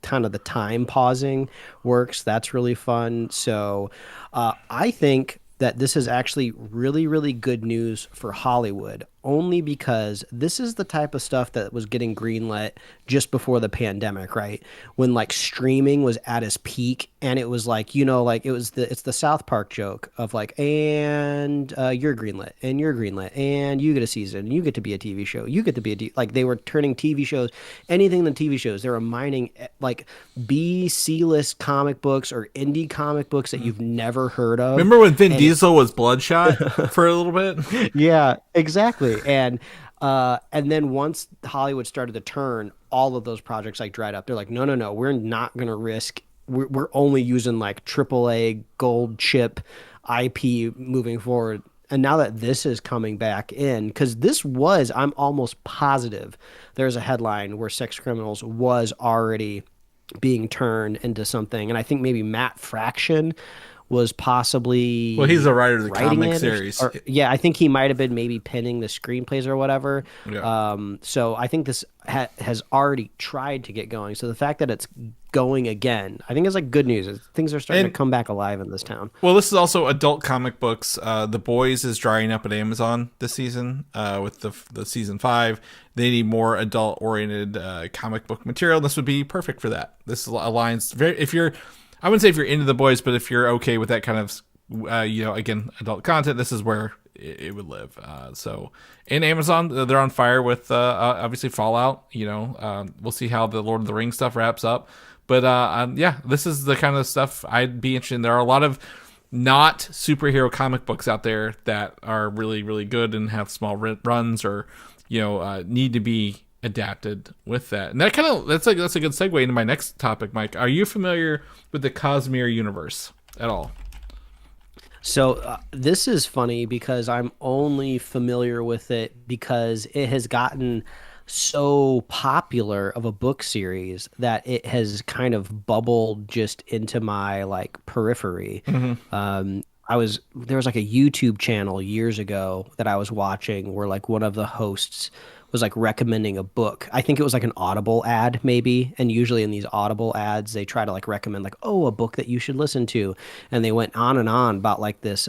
kind of the time pausing works. That's really fun. So I think that this is actually really, really good news for Hollywood, only because this is the type of stuff that was getting greenlit just before the pandemic, right? When like streaming was at its peak, and it was like, like it's the South Park joke of like, and you're greenlit, and you're greenlit, and you get a season, and you get to be a TV show, you get to be like they were turning TV shows, anything than TV shows, they were mining like C-list comic books or indie comic books that you've never heard of. Remember when Vin Diesel was Bloodshot for a little bit? Yeah, exactly. And then once Hollywood started to turn, all of those projects like dried up. They're like, no, we're not going to risk. We're only using like AAA gold chip IP moving forward. And now that this is coming back in, because I'm almost positive there's a headline where Sex Criminals was already being turned into something. And I think maybe Matt Fraction was possibly he's a writer of the comic series. Or, I think he might have been maybe penning the screenplays or whatever. Yeah. So I think this has already tried to get going. So the fact that it's going again, I think is like good news. Things are starting to come back alive in this town. Well, this is also adult comic books. The Boys is drying up at Amazon this season with the season 5. They need more adult-oriented comic book material. This would be perfect for that. This aligns I wouldn't say if you're into The Boys, but if you're okay with that kind of, again, adult content, this is where it would live. So in Amazon, they're on fire with obviously Fallout. We'll see how the Lord of the Rings stuff wraps up. But this is the kind of stuff I'd be interested in. There are a lot of not superhero comic books out there that are really, really good and have small runs or need to be adapted with that. And that's a good segue into my next topic, Mike. Are you familiar with the Cosmere Universe at all? So this is funny because I'm only familiar with it because it has gotten so popular of a book series that it has kind of bubbled just into my like periphery. There was like a YouTube channel years ago that I was watching where like one of the hosts was like recommending a book. I think it was like an Audible ad maybe. And usually in these Audible ads, they try to like recommend like, a book that you should listen to. And they went on and on about like this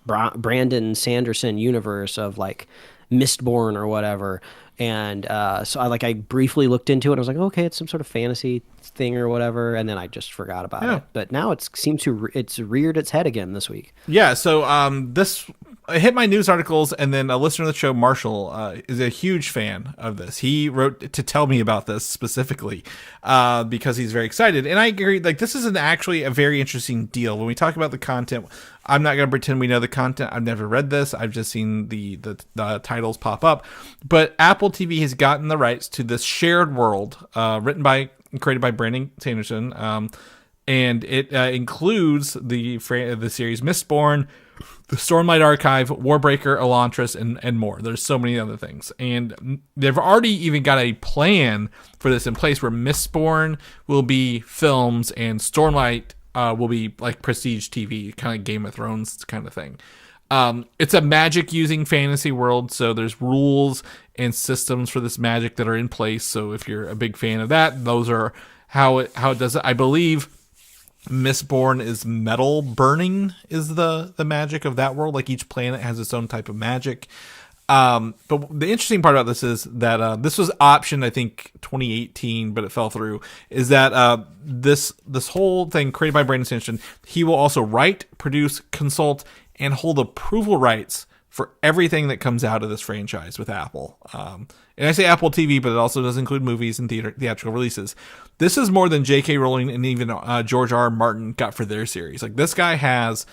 Brandon Sanderson universe of like Mistborn or whatever. And so I briefly looked into it. I was like, okay, it's some sort of fantasy thing or whatever, and then I just forgot about it. But now it's reared its head again this week. Yeah. So I hit my news articles, and then a listener of the show, Marshall, is a huge fan of this. He wrote to tell me about this specifically because he's very excited. And I agree. Like, this is actually a very interesting deal. When we talk about the content, I'm not going to pretend we know the content. I've never read this. I've just seen the titles pop up. But Apple TV has gotten the rights to this shared world written by and created by Brandon Sanderson. And it includes the series Mistborn, the Stormlight Archive, Warbreaker, Elantris, and more. There's so many other things. And they've already even got a plan for this in place where Mistborn will be films and Stormlight will be like prestige TV, kind of Game of Thrones kind of thing. It's a magic using fantasy world, so there's rules and systems for this magic that are in place. So if you're a big fan of that, those are how it does it. I believe Mistborn is metal burning is the magic of that world. Like each planet has its own type of magic. But the interesting part about this is that this was optioned, I think, 2018, but it fell through. Is that this whole thing created by Brandon Sanderson? He will also write, produce, consult, and hold approval rights for everything that comes out of this franchise with Apple. And I say Apple TV, but it also does include movies and theatrical releases. This is more than J.K. Rowling and even George R. R. Martin got for their series. Like this guy has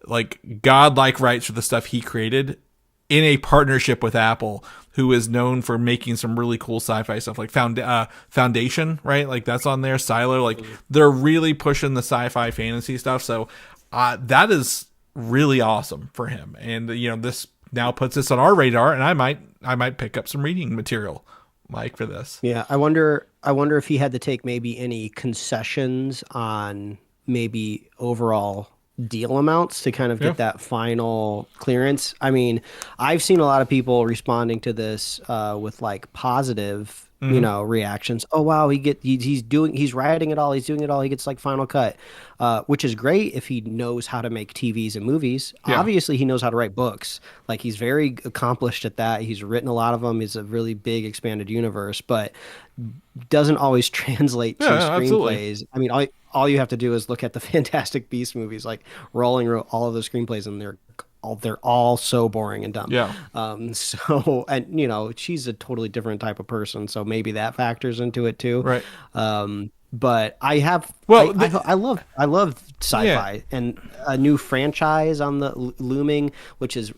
like godlike rights for the stuff he created in a partnership with Apple, who is known for making some really cool sci-fi stuff like Foundation, right? Like that's on there. Silo, like they're really pushing the sci-fi fantasy stuff. So that is really awesome for him. And this now puts this on our radar, and I might pick up some reading material, Mike, for this. Yeah, I wonder if he had to take maybe any concessions on maybe overall deal amounts to kind of get that final clearance. I mean, I've seen a lot of people responding to this with like positive reactions. Oh wow, he's writing it all, he's doing it all, he gets like final cut, which is great if he knows how to make TVs and movies. Obviously he knows how to write books. Like he's very accomplished at that. He's written a lot of them. He's a really big expanded universe, but doesn't always translate to screenplays. Absolutely. I mean, all you have to do is look at the Fantastic Beasts movies. Like Rowling wrote all of the screenplays, and they're all so boring and dumb. Yeah. So, and she's a totally different type of person, so maybe that factors into it too. Right. But I love sci-fi and a new franchise on the looming, which is,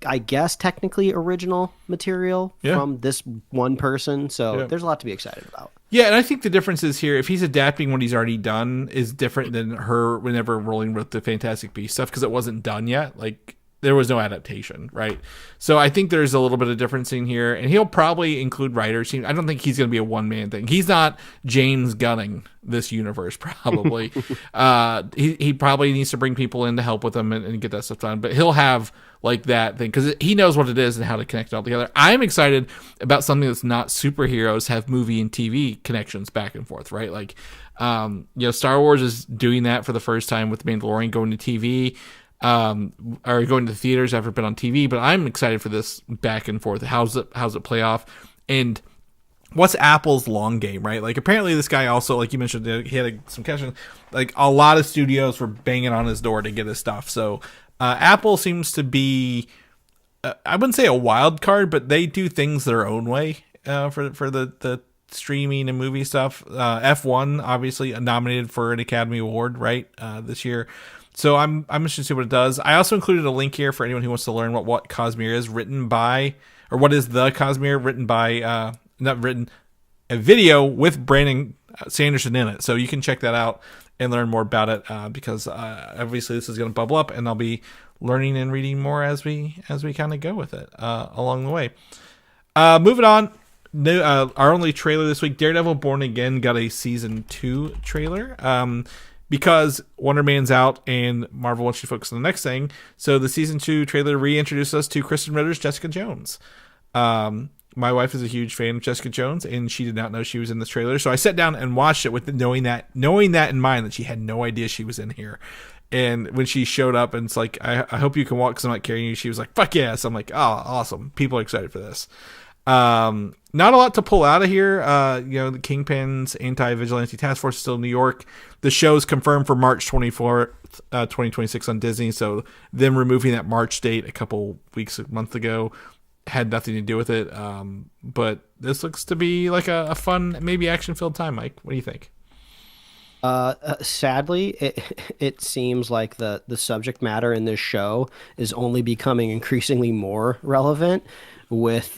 I guess, technically original material from this one person. So there's a lot to be excited about. Yeah, and I think the difference is here, if he's adapting what he's already done, is different than whenever Rowling wrote the Fantastic Beasts stuff, because it wasn't done yet. Like, there was no adaptation, right? So I think there's a little bit of difference in here, and he'll probably include writers. I don't think he's going to be a one-man thing. He's not James Gunning this universe, probably. He probably needs to bring people in to help with him and get that stuff done, but he'll have like that thing because he knows what it is and how to connect it all together. I'm excited about something that's not superheroes, have movie and TV connections back and forth, right? Like, Star Wars is doing that for the first time with Mandalorian going to TV. Or going to the theaters after it's been on TV, but I'm excited for this back and forth. How's it play off? And what's Apple's long game, right? Like apparently this guy also, like you mentioned, he had some questions. Like a lot of studios were banging on his door to get his stuff. So Apple seems to be, I wouldn't say a wild card, but they do things their own way for the streaming and movie stuff. F1 obviously nominated for an Academy Award, right, this year. So I'm interested to see what it does. I also included a link here for anyone who wants to learn what Cosmere is, written by, or what is the Cosmere, written by, a video with Brandon Sanderson in it. So you can check that out and learn more about it because obviously this is going to bubble up, and I'll be learning and reading more as we kind of go with it along the way. Moving on. Our only trailer this week, Daredevil Born Again got a season 2 trailer. Because Wonder Man's out and Marvel wants you to focus on the next thing. So the season 2 trailer reintroduced us to Kristen Ritter's Jessica Jones. My wife is a huge fan of Jessica Jones, and she did not know she was in this trailer. So I sat down and watched it with knowing that in mind, that she had no idea she was in here. And when she showed up and it's like, I hope you can walk because I'm not carrying you, she was like, fuck yes. I'm like, oh, awesome. People are excited for this. Not a lot to pull out of here. The Kingpin's Anti-Vigilante Task Force is still in New York. The show's confirmed for March 24th, 2026 on Disney. So them removing that March date a month ago had nothing to do with it. But this looks to be like a fun, maybe action-filled time, Mike. What do you think? Sadly, it seems like the subject matter in this show is only becoming increasingly more relevant with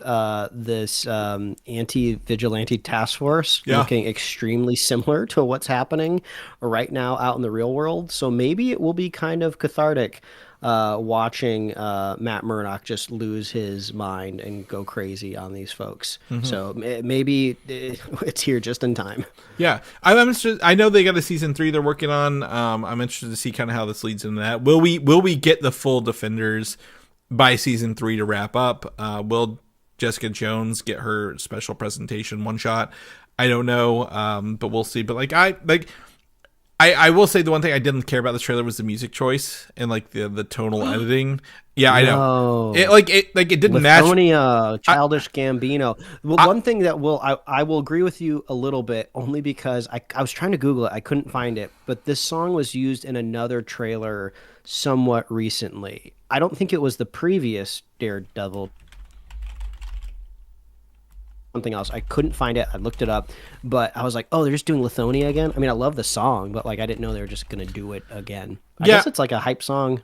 this anti-vigilante task force looking extremely similar to what's happening right now out in the real world. So maybe it will be kind of cathartic watching Matt Murdock just lose his mind and go crazy on these folks. So maybe it's here just in time. Yeah, I'm interested. I know they got a season 3 they're working on. I'm interested to see kind of how this leads into that. Will we get the full Defenders by season 3 to wrap up? Will Jessica Jones get her special presentation one shot? I don't know, but we'll see. But I will say the one thing I didn't care about this trailer was the music choice and like the tonal editing. Yeah, I know. It didn't match. Lithonia, Childish Gambino. Well, one thing that I will agree with you a little bit, only because I was trying to Google it, I couldn't find it, but this song was used in another trailer somewhat recently. I don't think it was the previous Daredevil. Something else. I couldn't find it. I looked it up, but I was like, oh, they're just doing Lithonia again. I mean, I love the song, but like I didn't know they were just gonna do it again. I guess it's like a hype song.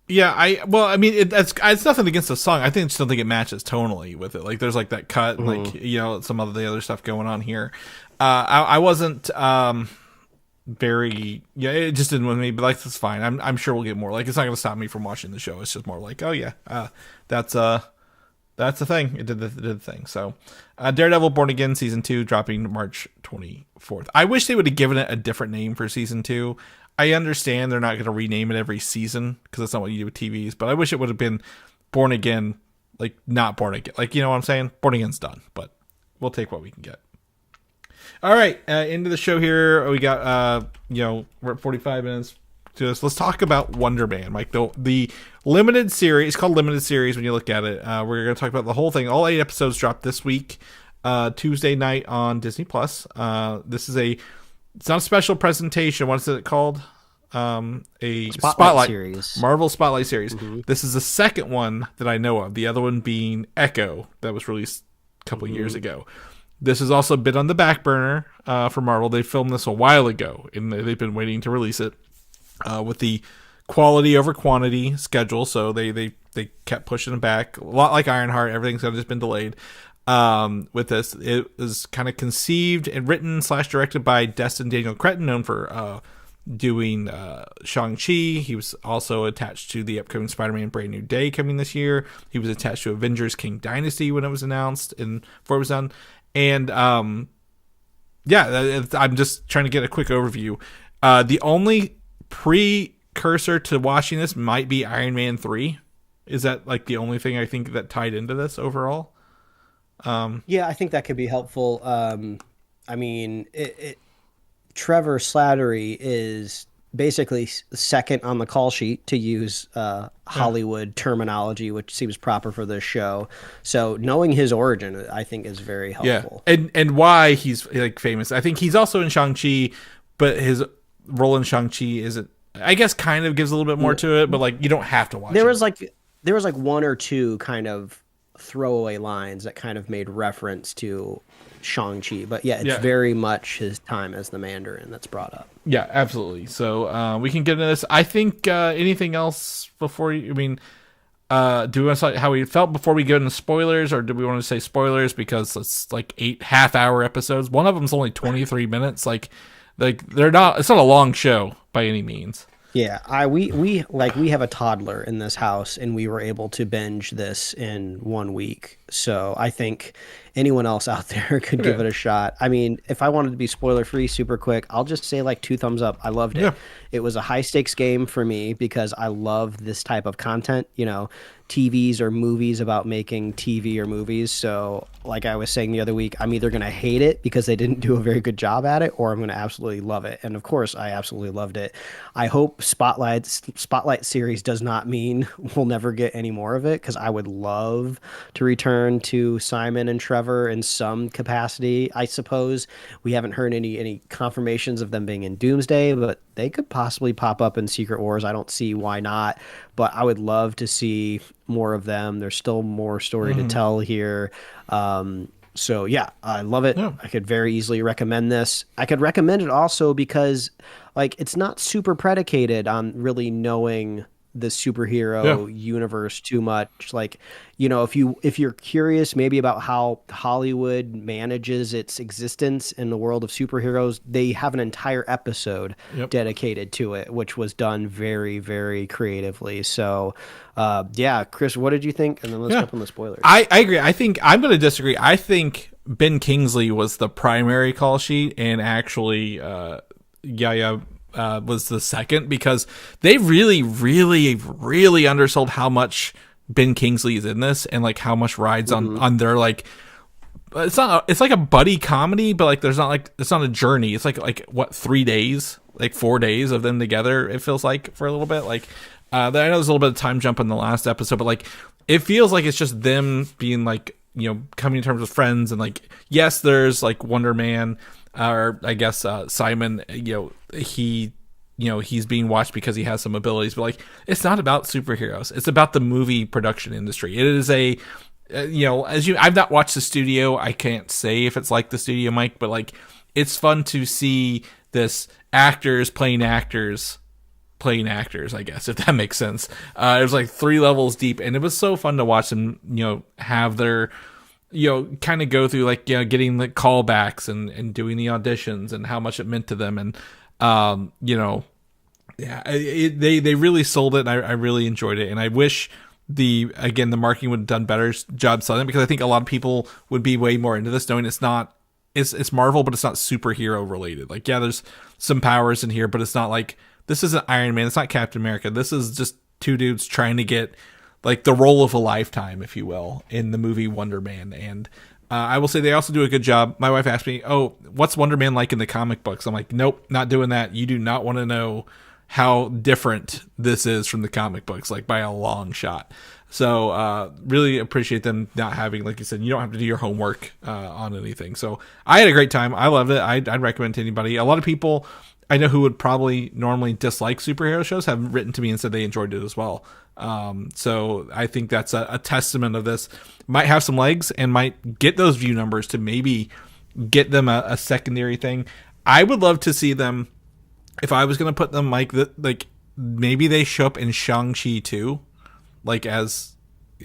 Yeah, I mean, it's nothing against the song. I think it's something it matches tonally with it. Like there's like that cut, and like some of the other stuff going on here. I wasn't very it just didn't with me, but like that's fine. I'm sure we'll get more. Like it's not gonna stop me from watching the show. It's just more like, oh yeah, that's the thing. It did the thing. So, Daredevil Born Again Season 2 dropping March 24th. I wish they would have given it a different name for Season 2. I understand they're not going to rename it every season because that's not what you do with TVs, but I wish it would have been Born Again, like not Born Again. Like, you know what I'm saying? Born Again's done, but we'll take what we can get. All right, into the show here. We got, we're at 45 minutes. Let's talk about Wonder Man, Mike. The limited series, it's called limited series when you look at it. We're going to talk about the whole thing. All 8 episodes dropped this week, Tuesday night on Disney Plus. This is it's not a special presentation. What is it called? A spotlight series, Marvel Spotlight series. This is the second one that I know of. The other one being Echo, that was released a couple of years ago. This is also a bit on the back burner for Marvel. They filmed this a while ago, and they've been waiting to release it. With the quality over quantity schedule, so they kept pushing it back. A lot like Ironheart, everything's just been delayed. With this, it was kind of conceived and written / directed by Destin Daniel Cretton, known for doing Shang-Chi. He was also attached to the upcoming Spider-Man Brand New Day coming this year. He was attached to Avengers King Dynasty when it was announced and before it was done. And I'm just trying to get a quick overview. The only precursor to watching this might be Iron Man 3. Is that like the only thing I think that tied into this overall? Yeah, I think that could be helpful. I mean, Trevor Slattery is basically second on the call sheet, to use Hollywood terminology, which seems proper for this show. So knowing his origin, I think, is very helpful. Yeah, and why he's like famous. I think he's also in Shang-Chi, but his role in Shang-Chi isn't, I guess, kind of gives a little bit more to it, but like you don't have to watch it. There was like one or two kind of throwaway lines that kind of made reference to Shang-Chi, but it's very much his time as the Mandarin that's brought up. Yeah, absolutely. So we can get into this. I think anything else before you, do we want to say how we felt before we go into spoilers, or do we want to say spoilers because it's like 8 half-hour episodes? One of them's only 23 minutes. Like they're not. It's not a long show by any means. Yeah, we have a toddler in this house, and we were able to binge this in 1 week. So I think anyone else out there could give it a shot. I mean, if I wanted to be spoiler free, super quick, I'll just say like 2 thumbs up. I loved it. Yeah. It was a high stakes game for me because I love this type of content. TVs or movies about making TV or movies. So like I was saying the other week, I'm either going to hate it because they didn't do a very good job at it, or I'm going to absolutely love it. And of course, I absolutely loved it. I hope Spotlight series does not mean we'll never get any more of it, because I would love to return to Simon and Trevor in some capacity. I suppose we haven't heard any confirmations of them being in Doomsday, but they could possibly pop up in Secret Wars. I don't see why not, but I would love to see more of them. There's still more story to tell here. So yeah, I love it. Yeah. I could very easily recommend this. I could recommend it also because like it's not super predicated on really knowing the superhero universe too much. Like, you know, if you're curious maybe about how Hollywood manages its existence in the world of superheroes, they have an entire episode dedicated to it, which was done very, very creatively. So, yeah, Chris, what did you think? And then let's jump on the spoilers. I agree. I think I'm going to disagree. I think Ben Kingsley was the primary call sheet, and actually, Yaya was the second, because they really, really, really undersold how much Ben Kingsley is in this, and like how much rides on their, like, it's like a buddy comedy, but like it's not a journey. It's like what, 3 days, like 4 days of them together. It feels like for a little bit. Like I know there's a little bit of time jump in the last episode, but like it feels like it's just them being like, you know, coming to terms with friends, and like, yes, there's like Wonder Man, or I guess Simon, you know, he's being watched because he has some abilities, but like, it's not about superheroes. It's about the movie production industry. It is a, you know, I've not watched the studio. I can't say if it's like the studio, Mike, but like, it's fun to see this actors playing actors, I guess, if that makes sense. It was like 3 levels deep, and it was so fun to watch them, you know, have their, you know, kind of go through, like, you know, getting the callbacks and doing the auditions and how much it meant to them. And, you know, yeah, they really sold it, and I really enjoyed it. And I wish the marketing would have done better job selling it, because I think a lot of people would be way more into this, knowing it's Marvel, but it's not superhero related. Like, yeah, there's some powers in here, but it's not like, this isn't Iron Man, it's not Captain America. This is just 2 dudes trying to get like the role of a lifetime, if you will, in the movie Wonder Man. And I will say they also do a good job. My wife asked me, "Oh, what's Wonder Man like in the comic books?" I'm like, "Nope, not doing that. You do not want to know how different this is from the comic books, like by a long shot." So really appreciate them not having, like you said, you don't have to do your homework on anything. So I had a great time. I loved it. I'd recommend to anybody. A lot of people I know who would probably normally dislike superhero shows have written to me and said they enjoyed it as well. So I think that's a testament of this. Might have some legs and might get those view numbers to maybe get them a secondary thing. I would love to see them, if I was going to put them like maybe they show up in Shang-Chi too, like as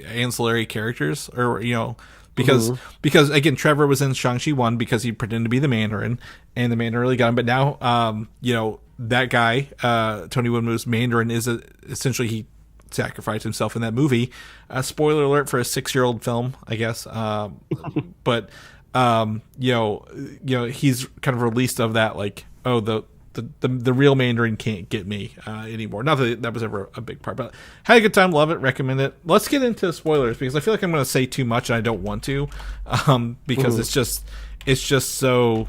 ancillary characters, or, you know, because again, Trevor was in Shang-Chi 1 because he pretended to be the Mandarin, and the Mandarin really got him. But now, you know, that guy, Tony Winmu's Mandarin, is essentially, he sacrificed himself in that movie. Spoiler alert for a 6-year-old film, I guess. But you know, he's kind of released of that, like, oh, the real Mandarin can't get me anymore. Not that was ever a big part, but had a good time, love it, recommend it. Let's get into spoilers, because I feel like I'm going to say too much and I don't want to, because it's just so,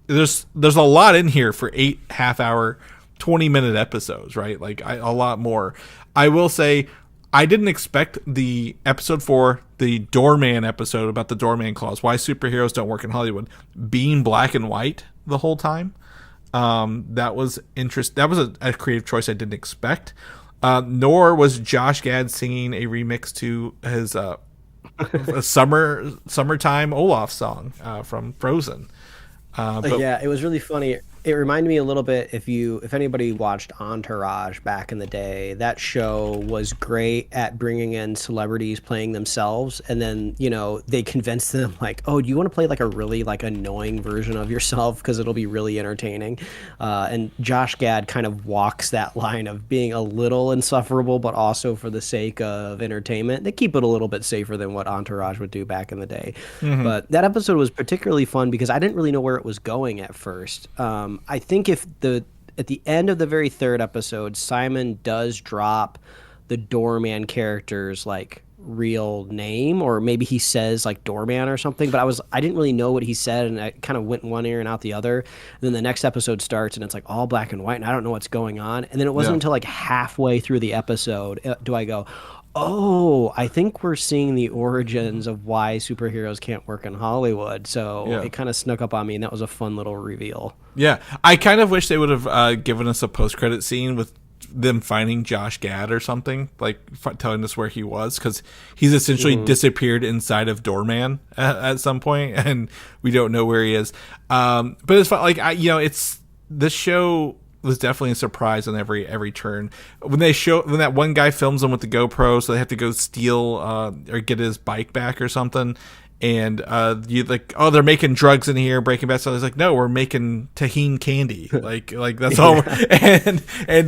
there's a lot in here for 8 half-hour, 20-minute episodes, right? Like a lot more. I will say, I didn't expect the episode 4, the Doorman episode about the Doorman clause, why superheroes don't work in Hollywood, being black and white the whole time. That was interesting. That was a creative choice I didn't expect. Nor was Josh Gad singing a remix to his a summertime Olaf song from Frozen. But yeah, it was really funny. It reminded me a little bit, if anybody watched Entourage back in the day, that show was great at bringing in celebrities playing themselves, and then, you know, they convinced them, like, oh, do you want to play like a really like annoying version of yourself because it'll be really entertaining? And Josh Gad kind of walks that line of being a little insufferable, but also for the sake of entertainment. They keep it a little bit safer than what Entourage would do back in the day. But that episode was particularly fun because I didn't really know where it was going at first. I think at the end of the very third episode, Simon does drop the Doorman character's like real name, or maybe he says like Doorman or something, but I didn't really know what he said, and I kind of went in one ear and out the other. And then the next episode starts and it's like all black and white, and I don't know what's going on. And then it wasn't until like halfway through the episode do I go, oh, I think we're seeing the origins of why superheroes can't work in Hollywood. So it kind of snuck up on me, and that was a fun little reveal. Yeah, I kind of wish they would have given us a post-credit scene with them finding Josh Gad or something, like telling us where he was, because he's essentially disappeared inside of Doorman at some point, and we don't know where he is. But it's fun. Like, it's this show. was definitely a surprise on every turn. When that one guy films them with the GoPro, so they have to go steal or get his bike back or something. And you like, oh, they're making drugs in here, Breaking Bad. So I was like, no, we're making tahini candy. like that's all. And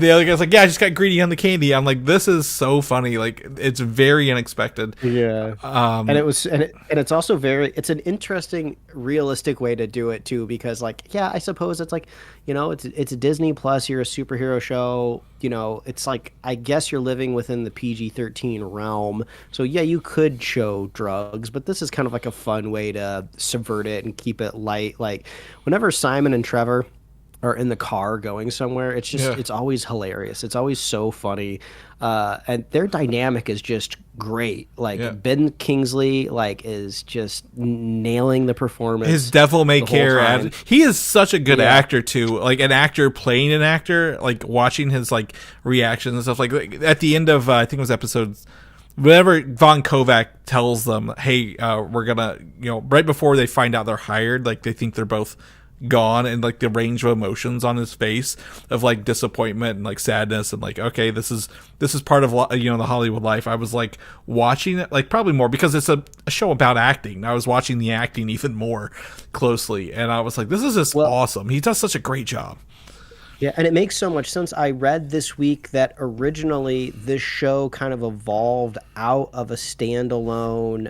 the other guy's like, yeah, I just got greedy on the candy. I'm like, this is so funny. Like, it's very unexpected. Yeah. And it's also it's an interesting, realistic way to do it too, because like, yeah, I suppose it's like, it's a Disney Plus. You're a superhero show. It's like, I guess you're living within the PG-13 realm. So yeah, you could show drugs, but this is kind of like a fun way to subvert it and keep it light. Like whenever Simon and Trevor are in the car going somewhere, it's just it's always hilarious. It's always so funny. And their dynamic is just great. Like Ben Kingsley is just nailing the performance. His devil may care. He is such a good actor too. Like an actor playing an actor, like watching his like reactions and stuff. Like at the end of I think it was episodes, whenever Von Kovac tells them, hey, we're gonna, right before they find out they're hired, like they think they're both gone, and like the range of emotions on his face of like disappointment and like sadness and like, okay, this is part of the Hollywood life. I was like watching it like probably more because it's a show about acting. I was watching the acting even more closely, and I was like, this is just awesome. He does such a great job. Yeah, and it makes so much sense. I read this week that originally this show kind of evolved out of a standalone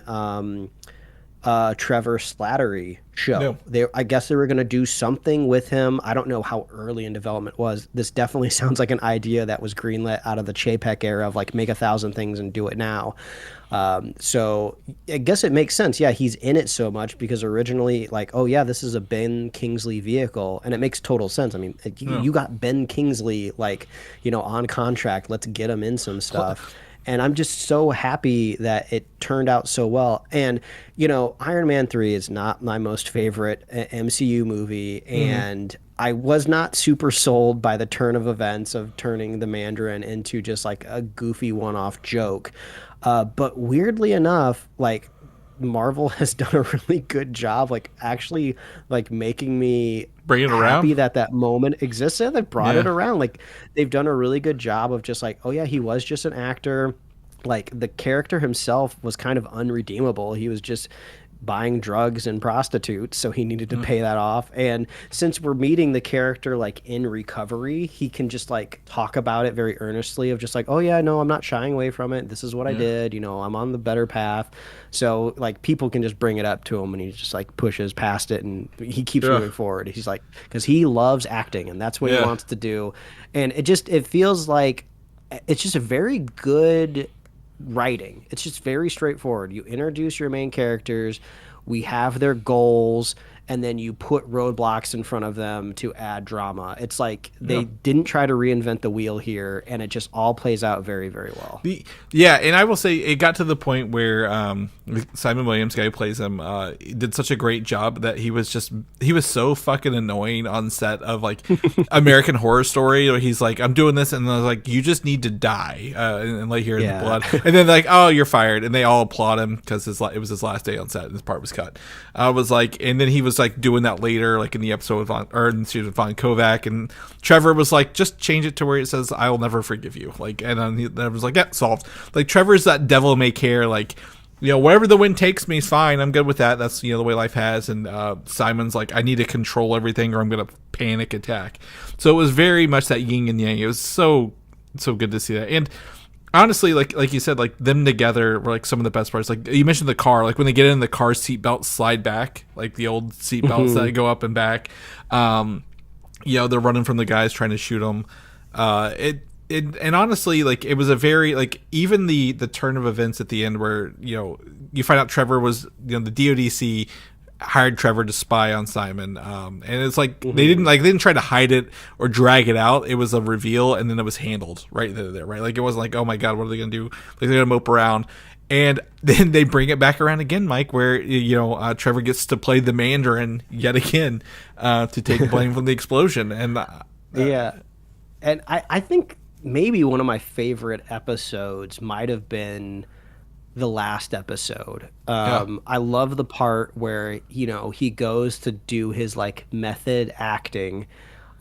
Trevor Slattery show. I guess they were going to do something with him. I don't know how early in development it was. This definitely sounds like an idea that was greenlit out of the Chapek era of like make 1,000 things and do it now. So I guess it makes sense. Yeah, he's in it so much because originally like, oh yeah, this is a Ben Kingsley vehicle, and it makes total sense. I mean, you got Ben Kingsley like, on contract. Let's get him in some stuff. And I'm just so happy that it turned out so well. And, Iron Man 3 is not my most favorite MCU movie. And I was not super sold by the turn of events of turning the Mandarin into just like a goofy one-off joke. But weirdly enough, like Marvel has done a really good job, like actually like making me bring it happy around that moment exists. And they brought it around. Like they've done a really good job of just like, oh yeah, he was just an actor. Like the character himself was kind of unredeemable. He was just buying drugs and prostitutes, so he needed to pay that off. And since we're meeting the character like in recovery, he can just like talk about it very earnestly of just like, oh yeah, no, I'm not shying away from it. This is what I did. I'm on the better path. So like people can just bring it up to him, and he just like pushes past it, and he keeps moving forward. He's like, because he loves acting, and that's what he wants to do. And it feels like it's just a very good writing. It's just very straightforward. You introduce your main characters, we have their goals, and then you put roadblocks in front of them to add drama. It's like they didn't try to reinvent the wheel here, and it just all plays out very, very well. And I will say it got to the point where Simon Williams, guy who plays him, did such a great job that he was so fucking annoying on set of like American Horror Story, where he's like, I'm doing this, and I was like, you just need to die and lay here in the blood, and then like, oh, you're fired, and they all applaud him because it was his last day on set and his part was cut. I was like, and then he was like doing that later, like in the episode with Von Kovac, and Trevor was like, just change it to where it says, "I'll never forgive you." Like, and then I was like, yeah, solved. Like Trevor's that devil may care, like, wherever the wind takes me is fine. I'm good with that. That's the way life has. And Simon's like, I need to control everything, or I'm gonna panic attack. So it was very much that yin and yang. It was so good to see that. And honestly, like you said, like them together were like some of the best parts. Like you mentioned the car, like when they get in the car, seatbelts slide back, like the old seatbelts that go up and back. They're running from the guys trying to shoot them. And honestly, like it was a very like even the turn of events at the end where you find out Trevor was the DODC hired Trevor to spy on Simon, and it's like they didn't try to hide it or drag it out. It was a reveal, and then it was handled right there, right? Like it wasn't like, oh my god, what are they gonna do? Like they're gonna mope around, and then they bring it back around again, Mike, where Trevor gets to play the Mandarin yet again to take blame from the explosion, and and I think maybe one of my favorite episodes might have been the last episode. I love the part where he goes to do his like method acting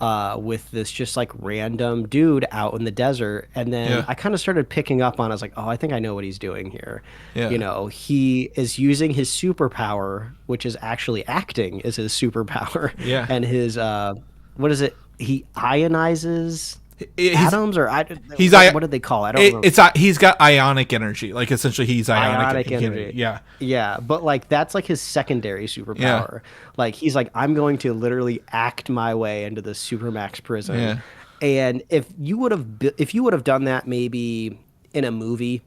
with this just like random dude out in the desert. And then I kind of started picking up on, I was like, oh, I think I know what he's doing here. Yeah. You know, he is using his superpower, which is actually acting, is his superpower. Yeah. And his, what is it? He ionizes atoms, or what did they call it? I don't know. He's got ionic energy. Like essentially, he's ionic energy. Yeah, yeah. But like that's like his secondary superpower. Like he's like, I'm going to literally act my way into the supermax prison. Yeah. And if you would have done that maybe in a movie,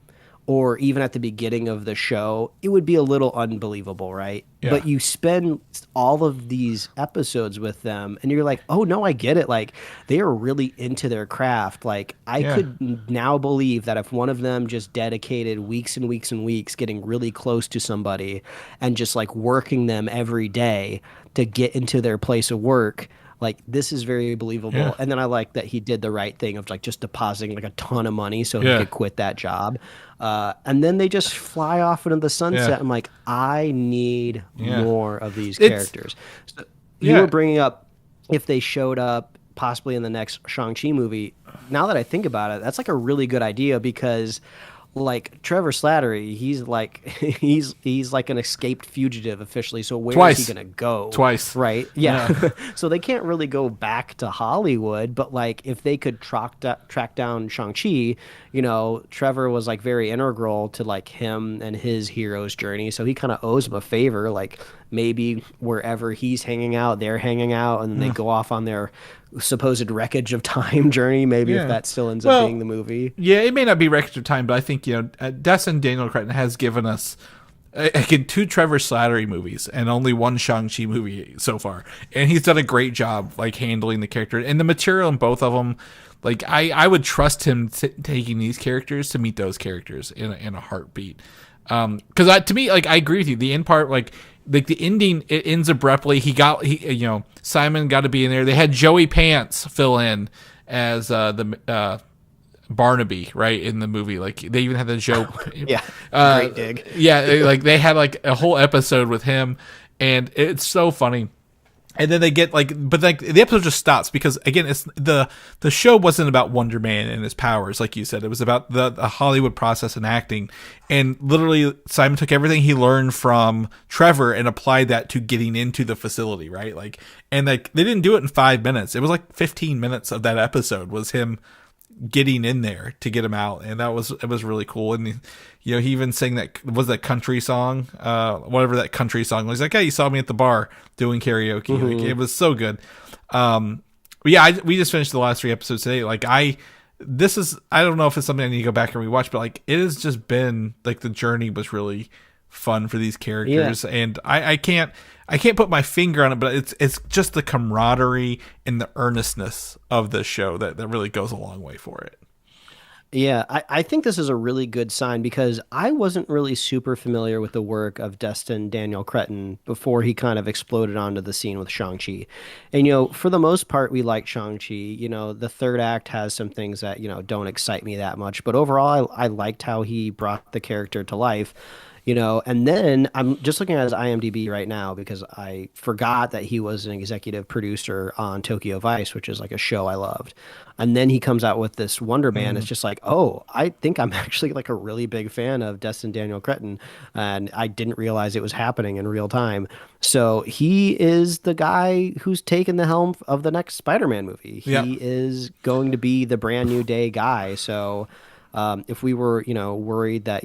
or even at the beginning of the show, it would be a little unbelievable, right? Yeah. But you spend all of these episodes with them, and you're like, oh, no, I get it. Like, they are really into their craft. Like, I could now believe that if one of them just dedicated weeks and weeks and weeks getting really close to somebody and just, like, working them every day to get into their place of work, like, this is very believable. Yeah. And then I like that he did the right thing of, like, just depositing, like, a ton of money so he could quit that job. And then they just fly off into the sunset. I'm like, I need more of these characters. So you were bringing up if they showed up possibly in the next Shang-Chi movie. Now that I think about it, that's like a really good idea, because like Trevor Slattery, he's like an escaped fugitive officially. So where is he gonna go? Twice, right? Yeah. So they can't really go back to Hollywood. But like if they could track down Shang-Chi, you know, Trevor was like very integral to like him and his hero's journey. So he kind of owes him a favor. Like maybe wherever he's hanging out, they're hanging out, and then they go off on their supposed wreckage of time journey, maybe, if that still ends up being the movie. Yeah, it may not be wreckage of time, but I think, you know, Destin Daniel Cretton has given us again 2 Trevor Slattery movies and only 1 Shang-Chi movie so far, and he's done a great job like handling the character and the material in both of them. Like I would trust him taking these characters to meet those characters in a heartbeat. Because to me, like, I agree with you. The end part, like the ending, it ends abruptly. Simon got to be in there. They had Joey Pants fill in as the Barnaby, right, in the movie. Like they even had the joke. Great dig. They had like a whole episode with him, and it's so funny. And then they get but the episode just stops because again, it's the show wasn't about Wonder Man and his powers, like you said. It was about the Hollywood process and acting. And literally, Simon took everything he learned from Trevor and applied that to getting into the facility, right? They didn't do it in 5 minutes. It was like 15 minutes of that episode was him getting in there to get him out, and it was really cool. And he even sang that country song, whatever that country song was. Like, hey, you saw me at the bar doing karaoke. Mm-hmm. Like, it was so good. We just finished the last 3 episodes today. Like I don't know if it's something I need to go back and rewatch, but like it has just been like the journey was really fun for these characters, and I can't put my finger on it, but it's just the camaraderie and the earnestness of the show that really goes a long way for it. Yeah, I think this is a really good sign, because I wasn't really super familiar with the work of Destin Daniel Cretton before he kind of exploded onto the scene with Shang-Chi. And, for the most part, we like Shang-Chi. The third act has some things that, don't excite me that much. But overall, I liked how he brought the character to life. And then I'm just looking at his IMDb right now because I forgot that he was an executive producer on Tokyo Vice, which is like a show I loved. And then he comes out with this Wonder Man. It's just like, oh, I think I'm actually like a really big fan of Destin Daniel Cretton, and I didn't realize it was happening in real time. So he is the guy who's taken the helm of the next Spider-Man movie. He is going to be the brand new day guy. So if we were, worried that,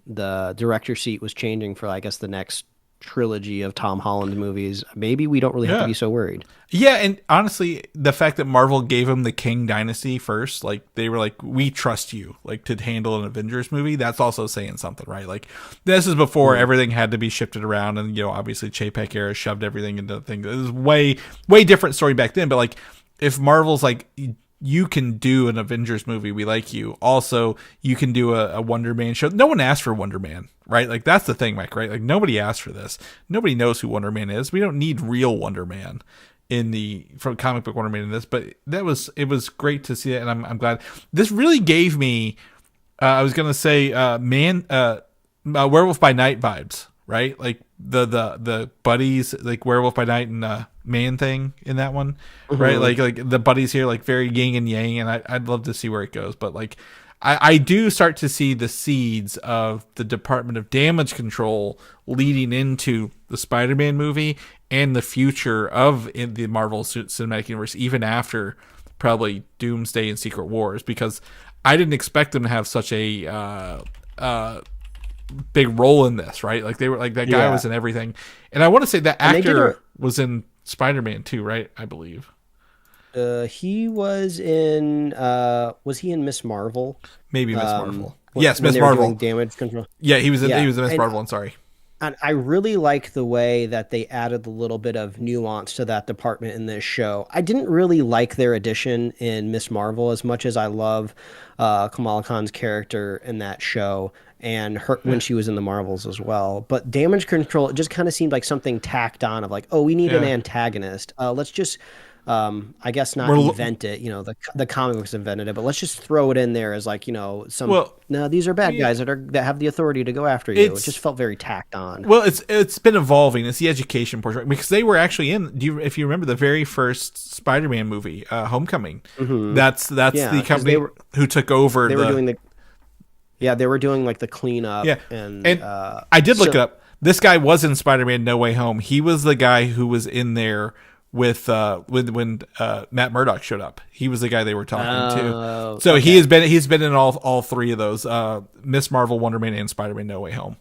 the director seat was changing for, I guess, the next trilogy of Tom Holland movies, maybe we don't really have to be so worried. Yeah, and honestly, the fact that Marvel gave him the King Dynasty first, like they were like, we trust you, like to handle an Avengers movie. That's also saying something, right? Like this is before everything had to be shifted around, and obviously Chapek era shoved everything into the thing. It was way different story back then. But like, if Marvel's like, you can do an Avengers movie, we like you. Also, you can do a Wonder Man show. No one asked for Wonder Man, right? Like, that's the thing, Mike, right? Like, nobody asked for this. Nobody knows who Wonder Man is. We don't need real Wonder Man from comic book Wonder Man in this, but it was great to see it, and I'm glad. This really gave me, I was going to say, Werewolf by Night vibes, right? Like, the buddies, like Werewolf by Night and Man thing in that one, right? Like the buddies here, like very yin and yang, and I'd love to see where it goes. But like, I do start to see the seeds of the Department of Damage Control leading into the Spider-Man movie and the future of in the Marvel Cinematic Universe, even after probably Doomsday and Secret Wars, because I didn't expect them to have such a big role in this, right? Like they were like that guy was in everything, and I want to say that actor was in Spider-Man too, right? I believe. He was in. Was he in Miss Marvel? Maybe Miss Marvel. Yes, Miss Marvel. Damage Control. Yeah, he was in. He was in Miss Marvel. I'm sorry. And I really like the way that they added a little bit of nuance to that department in this show. I didn't really like their addition in Miss Marvel as much as I love Kamala Khan's character in that show and her when she was in the Marvels as well. But Damage Control, it just kind of seemed like something tacked on of like, oh, we need an antagonist. Let's just, I guess not invent it. You know, the comic books invented it, but let's just throw it in there as like, you know, some. Well, no, these are bad guys that have the authority to go after you. It just felt very tacked on. Well, it's been evolving. It's the education portion, right? Because they were actually in. If you remember the very first Spider-Man movie, Homecoming? Mm-hmm. That's the company who took over. They were doing the. Yeah, they were doing like the cleanup. Yeah, and I did look it up. This guy was in Spider-Man: No Way Home. He was the guy who was in there with when Matt Murdock showed up. He was the guy they were talking to. So he's been in all three of those: Miss Marvel, Wonder Man, and Spider-Man: No Way Home.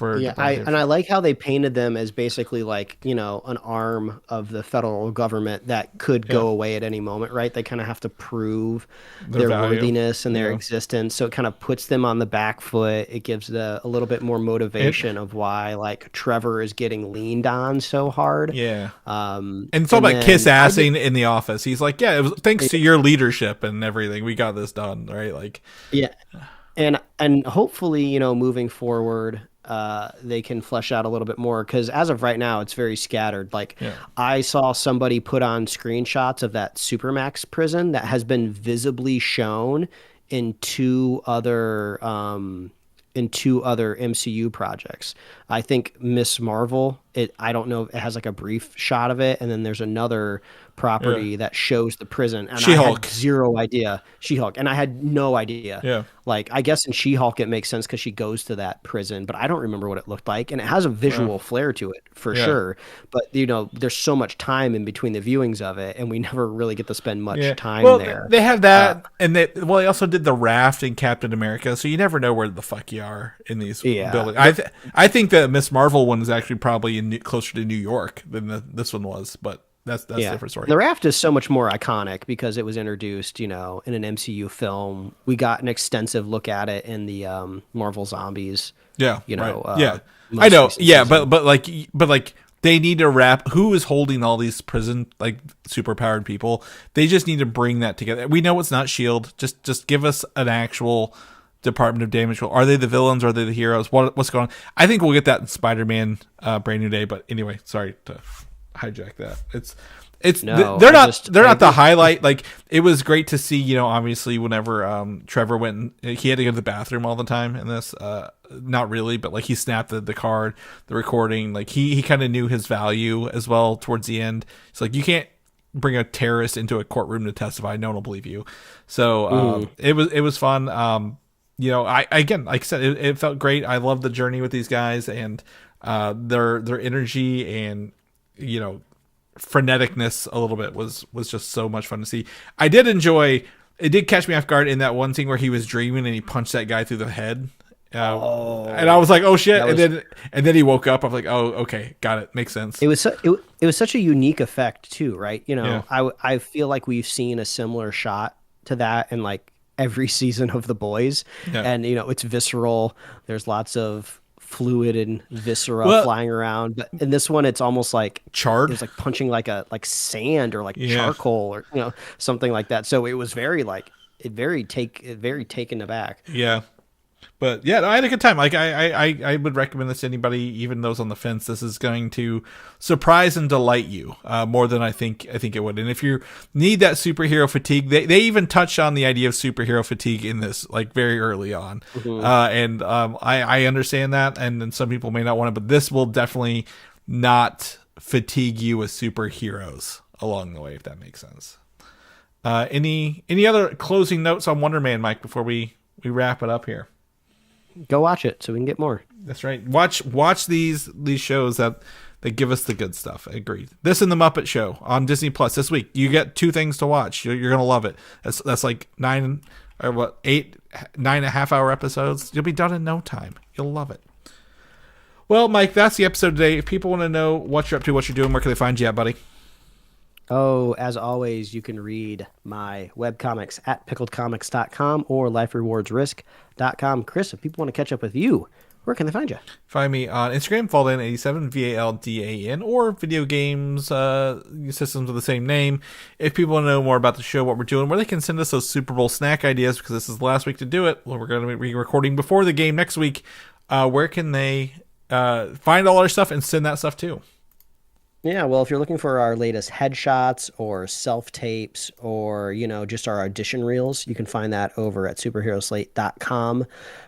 I like how they painted them as basically like, you know, an arm of the federal government that could go away at any moment, right? They kind of have to prove their worthiness and their existence. So it kind of puts them on the back foot. It gives a little bit more motivation of why like Trevor is getting leaned on so hard. Yeah. And it's all about kiss-assing in the office. He's like, yeah, it was thanks to your leadership and everything, we got this done, right? Like, yeah. And hopefully, you know, moving forward, they can flesh out a little bit more, because as of right now it's very scattered. Like I saw somebody put on screenshots of that Supermax prison that has been visibly shown in two other MCU projects. I think Miss Marvel, I don't know, it has like a brief shot of it, and then there's another property that shows the prison, and She-Hulk. I had zero idea. She-Hulk, and I had no idea. Yeah, like I guess in She-Hulk it makes sense because she goes to that prison, but I don't remember what it looked like, and it has a visual flair to it for sure. But you know, there's so much time in between the viewings of it, and we never really get to spend much time there. They have that, and they also did the raft in Captain America, so you never know where the fuck you are in these buildings. I think the Miss Marvel one is actually probably closer to New York than this one was, but. That's a different story. The raft is so much more iconic because it was introduced, you know, in an MCU film. We got an extensive look at it in the Marvel Zombies. Yeah, you know. Right. I know. Yeah, but like they need to wrap. Who is holding all these prison like superpowered people? They just need to bring that together. We know it's not Shield. Just give us an actual Department of Damage Control. Are they the villains? Are they the heroes? What's going on? I think we'll get that in Spider-Man: Brand New Day. But anyway, sorry to hijack that. They're not the highlight. Like, it was great to see, you know, obviously whenever Trevor went, he had to go to the bathroom all the time in this. Not really, but like he snapped the card, the recording. Like he kind of knew his value as well towards the end. It's like, you can't bring a terrorist into a courtroom to testify. No one will believe you. So it was fun. You know, I again, like I said, it felt great. I love the journey with these guys and their energy and, you know, freneticness a little bit was just so much fun to see. I did enjoy. It did catch me off guard in that one scene where he was dreaming and he punched that guy through the head. And I was like, oh shit! And then he woke up. I'm like, oh, okay, got it, makes sense. It was such a unique effect too, right? You know, I feel like we've seen a similar shot to that in like every season of The Boys, and you know, it's visceral. There's lots of fluid and viscera flying around, but in this one it's almost like charred. It's like punching like sand or like charcoal or, you know, something like that. So it was very taken aback. Yeah. But yeah, I had a good time. Like I would recommend this to anybody, even those on the fence. This is going to surprise and delight you more than I think it would. And if you need that superhero fatigue, they even touch on the idea of superhero fatigue in this, like very early on. I understand that, and then some people may not want it, but this will definitely not fatigue you with superheroes along the way, if that makes sense. Any other closing notes on Wonder Man, Mike, before we wrap it up here? Go watch it so we can get more. That's right. Watch these shows that give us the good stuff. I agree. This and the Muppet Show on Disney Plus this week. You get 2 things to watch. You're gonna love it. That's like 9.5-hour episodes. You'll be done in no time. You'll love it. Well, Mike, that's the episode today. If people want to know what you're up to, what you're doing, where can they find you at, buddy? Oh, as always, you can read my webcomics at pickledcomics.com or liferewardsrisk.com. Chris, if people want to catch up with you, where can they find you? Find me on Instagram, Valdan87, VALDAN, or video games systems of the same name. If people want to know more about the show, what we're doing, where they can send us those Super Bowl snack ideas, because this is the last week to do it. We're going to be recording before the game next week. Where can they find all our stuff and send that stuff to? Yeah, well, if you're looking for our latest headshots or self-tapes or, just our audition reels, you can find that over at superheroslate.com.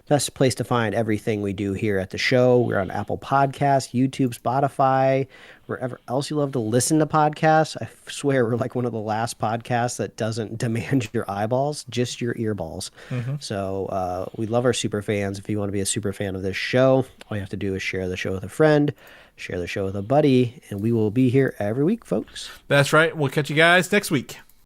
Best place to find everything we do here at the show. We're on Apple Podcasts, YouTube, Spotify, wherever else you love to listen to podcasts. I swear we're like one of the last podcasts that doesn't demand your eyeballs, just your earballs. Mm-hmm. So we love our super fans. If you want to be a super fan of this show, all you have to do is share the show with a friend, share the show with a buddy, and we will be here every week, folks. That's right. We'll catch you guys next week.